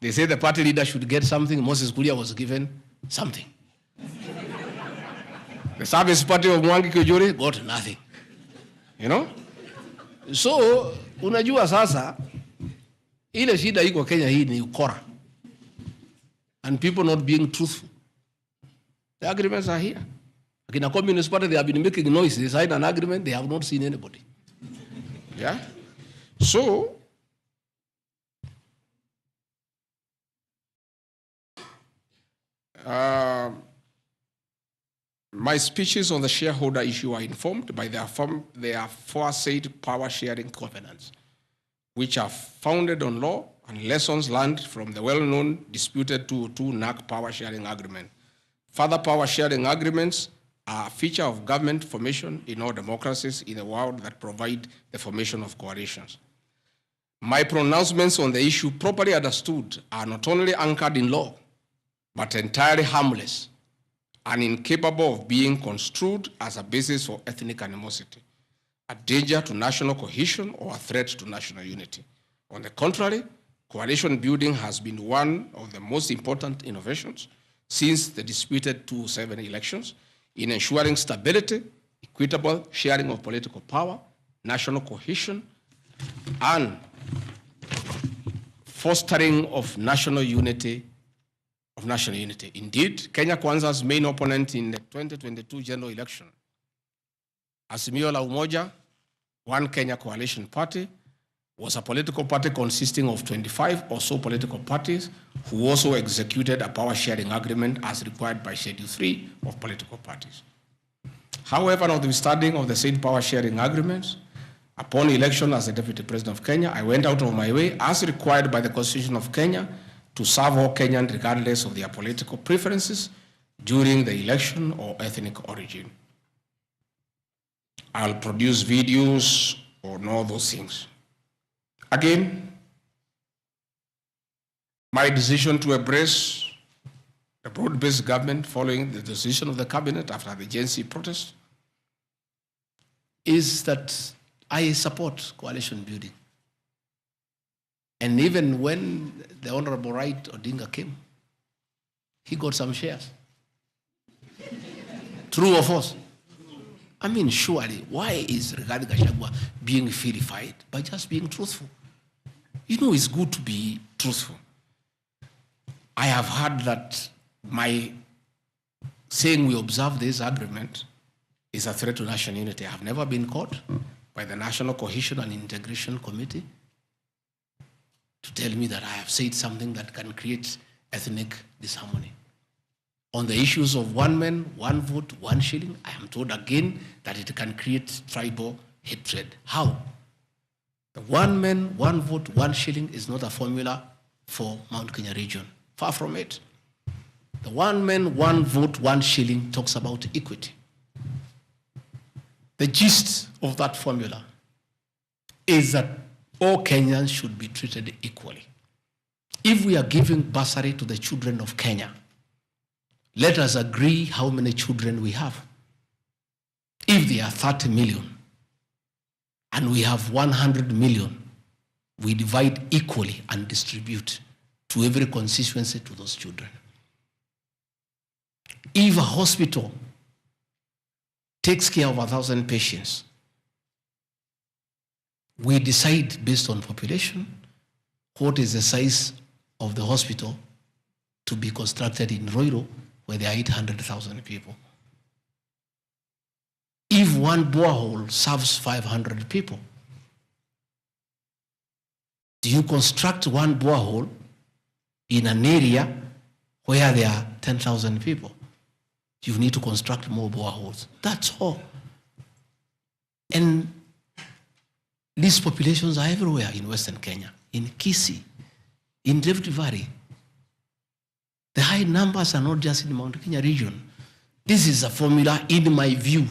They say the party leader should get something. Moses Kuria was given something. The Service Party of Mwangi Kiujuri got nothing. You know? So, unajua sasa, ile shida iko Kenya hii ni ukora. And people not being truthful. The agreements are here. Like in a Communist Party, they have been making noise. They signed an agreement, they have not seen anybody. Yeah? So, my speeches on the shareholder issue are informed by their aforesaid power sharing covenants, which are founded on law and lessons learned from the well-known disputed 202 NAC power sharing agreement. Further power sharing agreements are a feature of government formation in all democracies in the world that provide the formation of coalitions. My pronouncements on the issue, properly understood, are not only anchored in law, but entirely harmless and incapable of being construed as a basis for ethnic animosity, a danger to national cohesion, or a threat to national unity. On the contrary, coalition building has been one of the most important innovations since the disputed 2007 elections in ensuring stability, equitable sharing of political power, national cohesion, and fostering of national unity. Indeed, Kenya Kwanza's main opponent in the 2022 general election, Azimio la Umoja, One Kenya Coalition Party, was a political party consisting of 25 or so political parties who also executed a power sharing agreement as required by Schedule 3 of political parties. However, notwithstanding of the said power sharing agreements, upon election as the Deputy President of Kenya, I went out of my way, as required by the Constitution of Kenya, to serve all Kenyans regardless of their political preferences during the election or ethnic origin. I'll produce videos on all those things. Again, my decision to embrace a broad-based government following the decision of the cabinet after the Gen Z protest is that I support coalition building. And even when the Honorable Right Odinga came, he got some shares. True or false? I mean, surely, why is Rigathi Gachagua being vilified? By just being truthful. You know, it's good to be truthful. I have heard that my saying we observe this agreement is a threat to national unity. I have never been caught by the National Cohesion and Integration Committee to tell me that I have said something that can create ethnic disharmony. On the issues of one man, one vote, one shilling, I am told again that it can create tribal hatred. How? The one man, one vote, one shilling is not a formula for Mount Kenya region. Far from it. The one man, one vote, one shilling talks about equity. The gist of that formula is that all Kenyans should be treated equally. If we are giving bursary to the children of Kenya, let us agree how many children we have. If there are 30 million and we have 100 million, we divide equally and distribute to every constituency to those children. If a hospital takes care of 1,000 patients, we decide based on population what is the size of the hospital to be constructed in Roiro, where there are 800,000 people. If one borehole serves 500 people, do you construct one borehole in an area where there are 10,000 people? You need to construct more boreholes. That's all. And these populations are everywhere in Western Kenya, in Kisii, in Rift Valley. The high numbers are not just in the Mount Kenya region. This is a formula, in my view,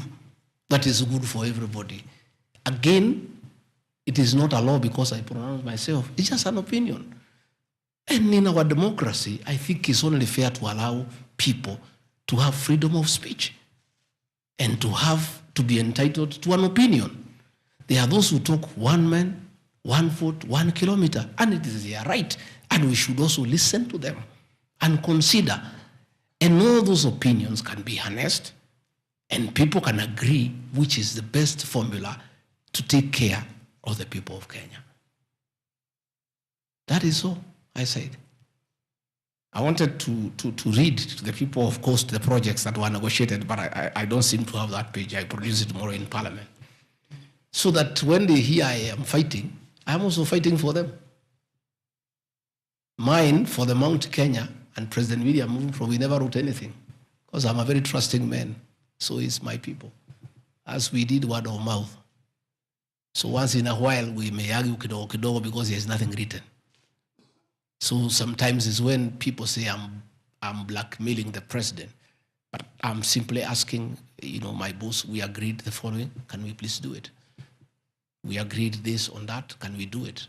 that is good for everybody. Again, it is not a law because I pronounce myself. It's just an opinion. And in our democracy, I think it's only fair to allow people to have freedom of speech and to be entitled to an opinion. There are those who talk one man, 1 vote, 1 kilometer, and it is their right. And we should also listen to them and consider. And all those opinions can be harnessed, and people can agree which is the best formula to take care of the people of Kenya. That is all I said. I wanted to read to the people, of course, the projects that were negotiated, but I don't seem to have that page. I produce it tomorrow in Parliament. So that when they hear I am fighting, I'm also fighting for them. Mine, for the Mount Kenya, and President William Ruto, we never wrote anything, because I'm a very trusting man. So is my people, as we did word of mouth. So once in a while, we may argue kidogo kidogo because there's nothing written. So sometimes it's when people say I'm blackmailing the president, but I'm simply asking, my boss, we agreed the following, can we please do it? We agreed this on that, can we do it?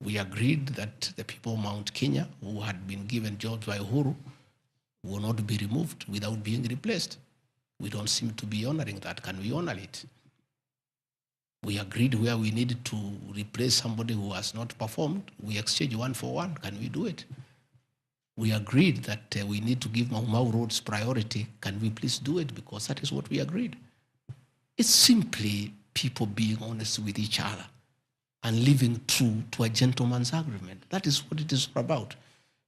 We agreed that the people of Mount Kenya who had been given jobs by Uhuru will not be removed without being replaced. We don't seem to be honoring that. Can we honor it? We agreed where we needed to replace somebody who has not performed, we exchange 1 for 1. Can we do it? We agreed that we need to give Mau Mau roads priority. Can we please do it? Because that is what we agreed. It's simply people being honest with each other and living true to a gentleman's agreement. That is what it is about.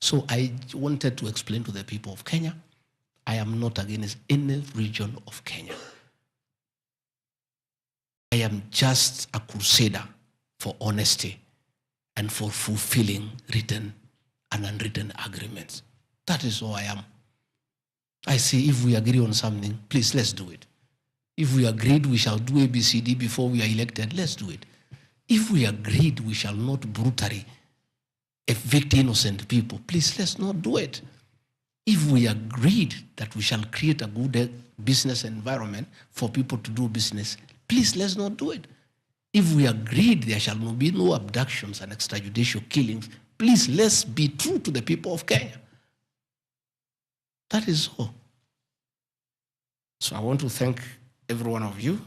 So I wanted to explain to the people of Kenya, I am not against any region of Kenya. I am just a crusader for honesty and for fulfilling written and unwritten agreements. That is all I am. I say, if we agree on something, please, let's do it. If we agreed we shall do ABCD before we are elected, let's do it. If we agreed we shall not brutally evict innocent people, please, let's not do it. If we agreed that we shall create a good business environment for people to do business, please, let's not do it. If we agreed there shall be no abductions and extrajudicial killings, please, let's be true to the people of Kenya. That is all. So I want to thank every one of you.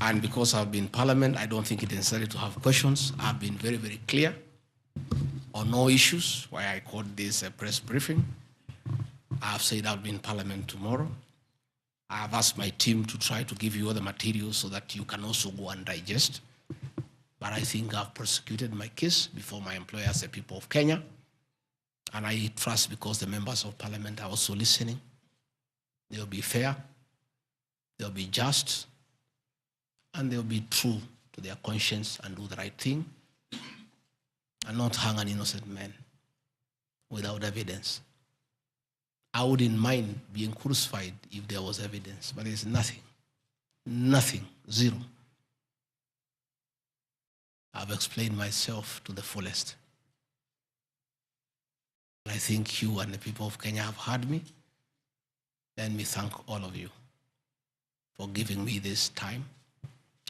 And because I've been in Parliament, I don't think it is necessary to have questions. I've been very, very clear on no issues, why I called this a press briefing. I've said I'll be in Parliament tomorrow. I've asked my team to try to give you all the materials so that you can also go and digest. But I think I've prosecuted my case before my employers, the people of Kenya. And I trust because the members of Parliament are also listening. They'll be fair, they'll be just, and they'll be true to their conscience and do the right thing, and not hang an innocent man without evidence. I wouldn't mind being crucified if there was evidence, but there's nothing, zero. I've explained myself to the fullest. I think you and the people of Kenya have heard me. Let me thank all of you for giving me this time,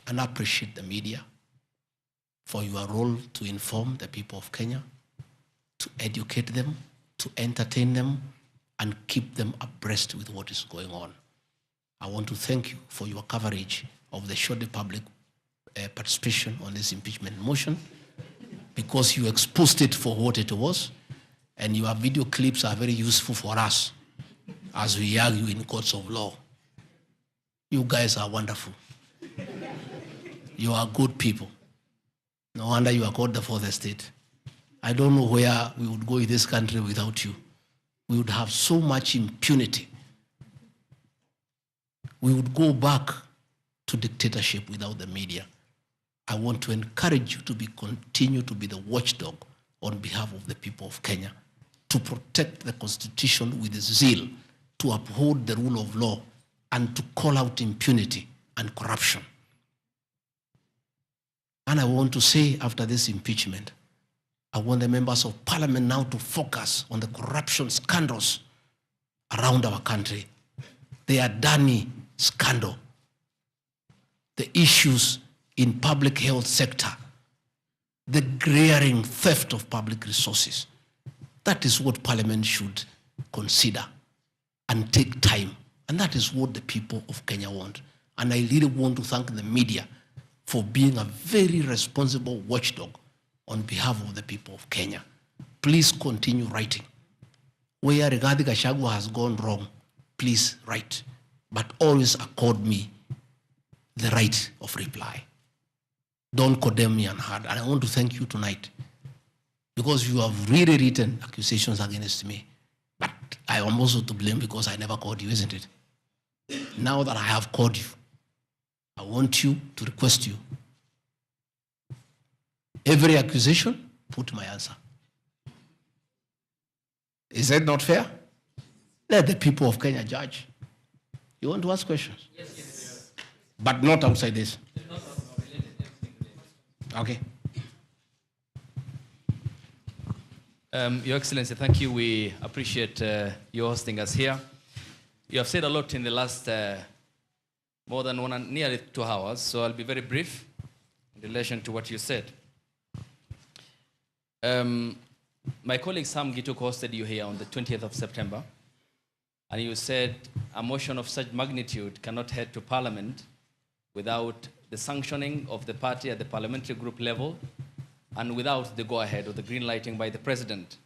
and I appreciate the media for your role to inform the people of Kenya, to educate them, to entertain them, and keep them abreast with what is going on. I want to thank you for your coverage of the short public participation on this impeachment motion, because you exposed it for what it was, and your video clips are very useful for us as we argue in courts of law. You guys are wonderful. You are good people. No wonder you are called the fourth estate. I don't know where we would go in this country without you. We would have so much impunity. We would go back to dictatorship without the media. I want to encourage you to continue to be the watchdog on behalf of the people of Kenya, to protect the Constitution with zeal, to uphold the rule of law, and to call out impunity and corruption. And I want to say, after this impeachment, I want the members of Parliament now to focus on the corruption scandals around our country the Adani scandal, the issues in public health sector, the glaring theft of public resources. That is what Parliament should consider and take time. And that is what the people of Kenya want. And I really want to thank the media for being a very responsible watchdog on behalf of the people of Kenya. Please continue writing. Where Rigathi Gachagua has gone wrong, please write. But always accord me the right of reply. Don't condemn me unheard. And I want to thank you tonight because you have really written accusations against me. But I am also to blame because I never called you, isn't it? Now that I have called you, I want you to request you. Every accusation, put my answer. Is that not fair? Let the people of Kenya judge. You want to ask questions? Yes. But not outside this. Okay. Your Excellency, thank you. We appreciate you hosting us here. You have said a lot in the last more than nearly 2 hours, so I'll be very brief in relation to what you said. My colleague Sam Gituk hosted you here on the 20th of September, and you said a motion of such magnitude cannot head to Parliament without the sanctioning of the party at the parliamentary group level and without the go-ahead or the green lighting by the President.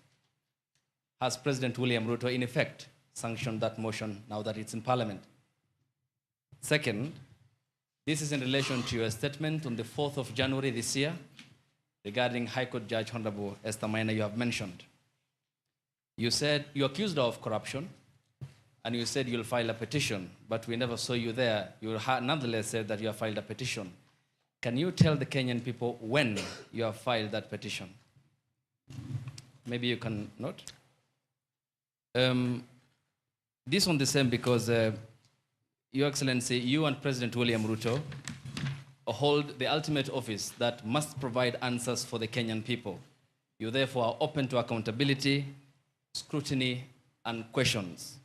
Has President William Ruto, in effect, sanctioned that motion now that it's in Parliament? Second, this is in relation to your statement on the 4th of January this year regarding High Court Judge Honorable Esther Maina you have mentioned. You said you accused her of corruption and you said you'll file a petition, but we never saw you there. You nonetheless said that you have filed a petition. Can you tell the Kenyan people when you have filed that petition? Maybe you can note. This on the same because, Your Excellency, you and President William Ruto hold the ultimate office that must provide answers for the Kenyan people. You therefore are open to accountability, scrutiny, and questions.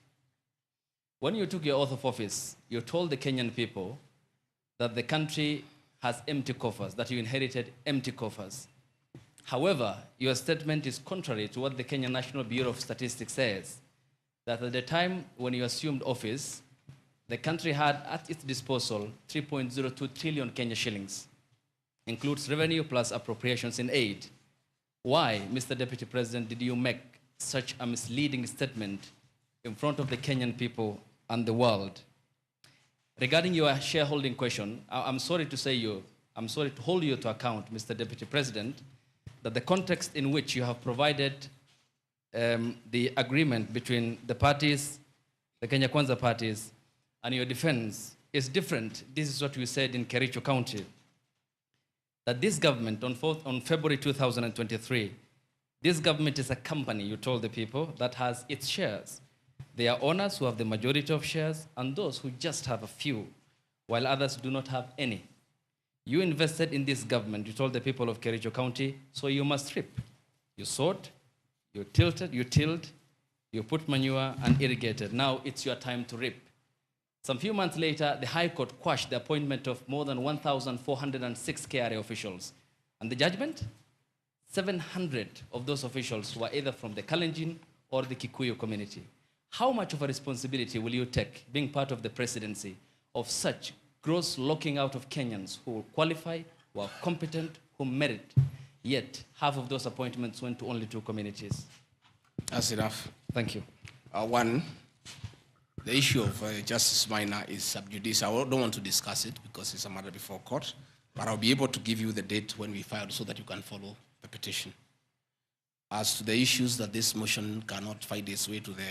When you took your oath of office, you told the Kenyan people that the country has empty coffers, that you inherited empty coffers. However, your statement is contrary to what the Kenya National Bureau of Statistics says, that at the time when you assumed office, the country had at its disposal 3.02 trillion Kenya shillings, includes revenue plus appropriations in aid. Why, Mr. Deputy President, did you make such a misleading statement in front of the Kenyan people and the world? Regarding your shareholding question, I'm sorry to hold you to account, Mr. Deputy President, that the context in which you have provided the agreement between the parties, the Kenya Kwanza parties, and your defense is different. This is what we said in Kericho County, that this government on February 2023, this government is a company, you told the people, that has its shares. There are owners who have the majority of shares and those who just have a few, while others do not have any. You invested in this government, you told the people of Kericho County, so you must reap. You sowed, you tilted, you tilled, you put manure and irrigated. Now it's your time to reap. Some few months later, the High Court quashed the appointment of more than 1,406 KRA officials. And the judgment? 700 of those officials were either from the Kalenjin or the Kikuyu community. How much of a responsibility will you take, being part of the presidency, of such gross locking out of Kenyans who qualify, who are competent, who merit, yet half of those appointments went to only 2 communities? That's enough. Thank you. One, the issue of Justice Minor is sub judice. I don't want to discuss it because it's a matter before court, but I'll be able to give you the date when we filed so that you can follow the petition. As to the issues that this motion cannot find its way to the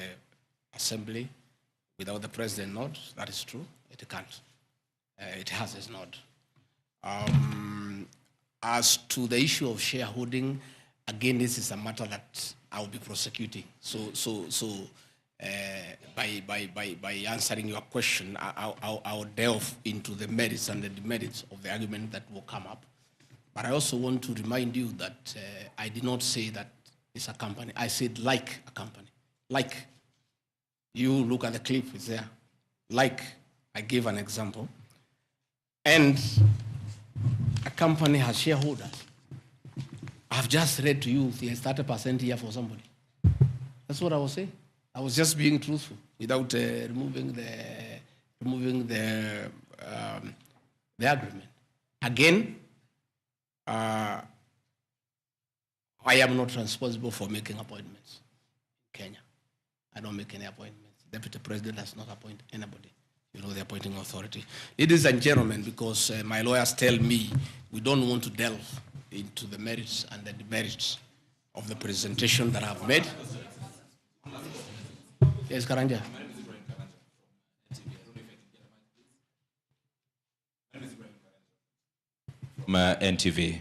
Assembly without the President nod, that is true. It can't. It has its nod. As to the issue of shareholding, again, this is a matter that I will be prosecuting. By answering your question, I'll delve into the merits and the demerits of the argument that will come up. But I also want to remind you that I did not say that it's a company. I said like a company. Like. You look at the clip, it's there. like I gave an example, and a company has shareholders. I've just read to you there's 30% here for somebody. That's what I was saying. I was just being truthful without removing the agreement. Again, I am not responsible for making appointments in Kenya. I don't make any appointments. Deputy President does not appoint anybody. You know, the appointing authority. Ladies and gentlemen, because my lawyers tell me we don't want to delve into the merits and the demerits of the presentation that I've made. Yes, Karanja. From NTV.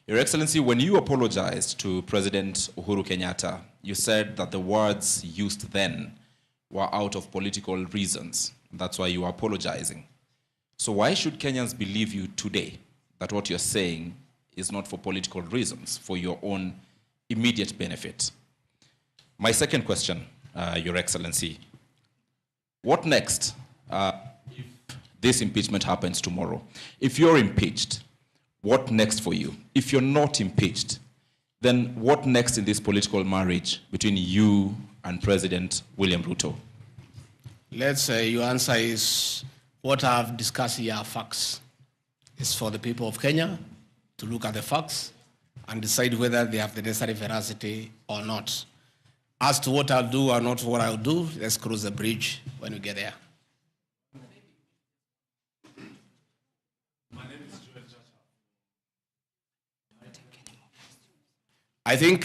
Your Excellency, when you apologized to President Uhuru Kenyatta, you said that the words used then were out of political reasons. That's why you are apologizing. So why should Kenyans believe you today that what you're saying is not for political reasons, for your own immediate benefit? My second question, Your Excellency, what next if this impeachment happens tomorrow? If you're impeached, what next for you? If you're not impeached, then what next in this political marriage between you and President William Ruto? Let's say your answer is what I've discussed here are facts. It's for the people of Kenya to look at the facts and decide whether they have the necessary veracity or not. As to what I'll do or not what I'll do, let's cross the bridge when we get there. I think,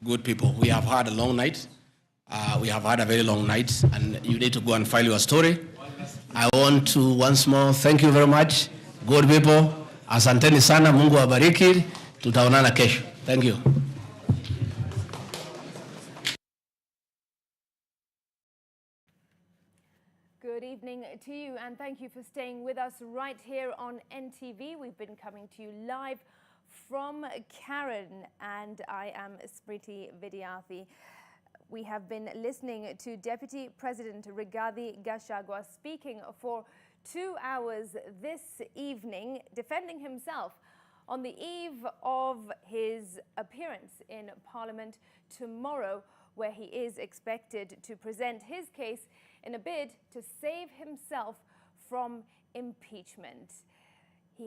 good people, we have had a long night. We have had a very long night, and you need to go and file your story. I want to once more thank you very much. Good people, asanteni sana, Mungu awabariki. Tutaonana kesho. Thank you. Good evening to you, and thank you for staying with us right here on NTV. We've been coming to you live from Karen, and I am Smriti Vidyarthi. We have been listening to Deputy President Rigathi Gachagua speaking for 2 hours this evening, defending himself on the eve of his appearance in Parliament tomorrow, where he is expected to present his case in a bid to save himself from impeachment.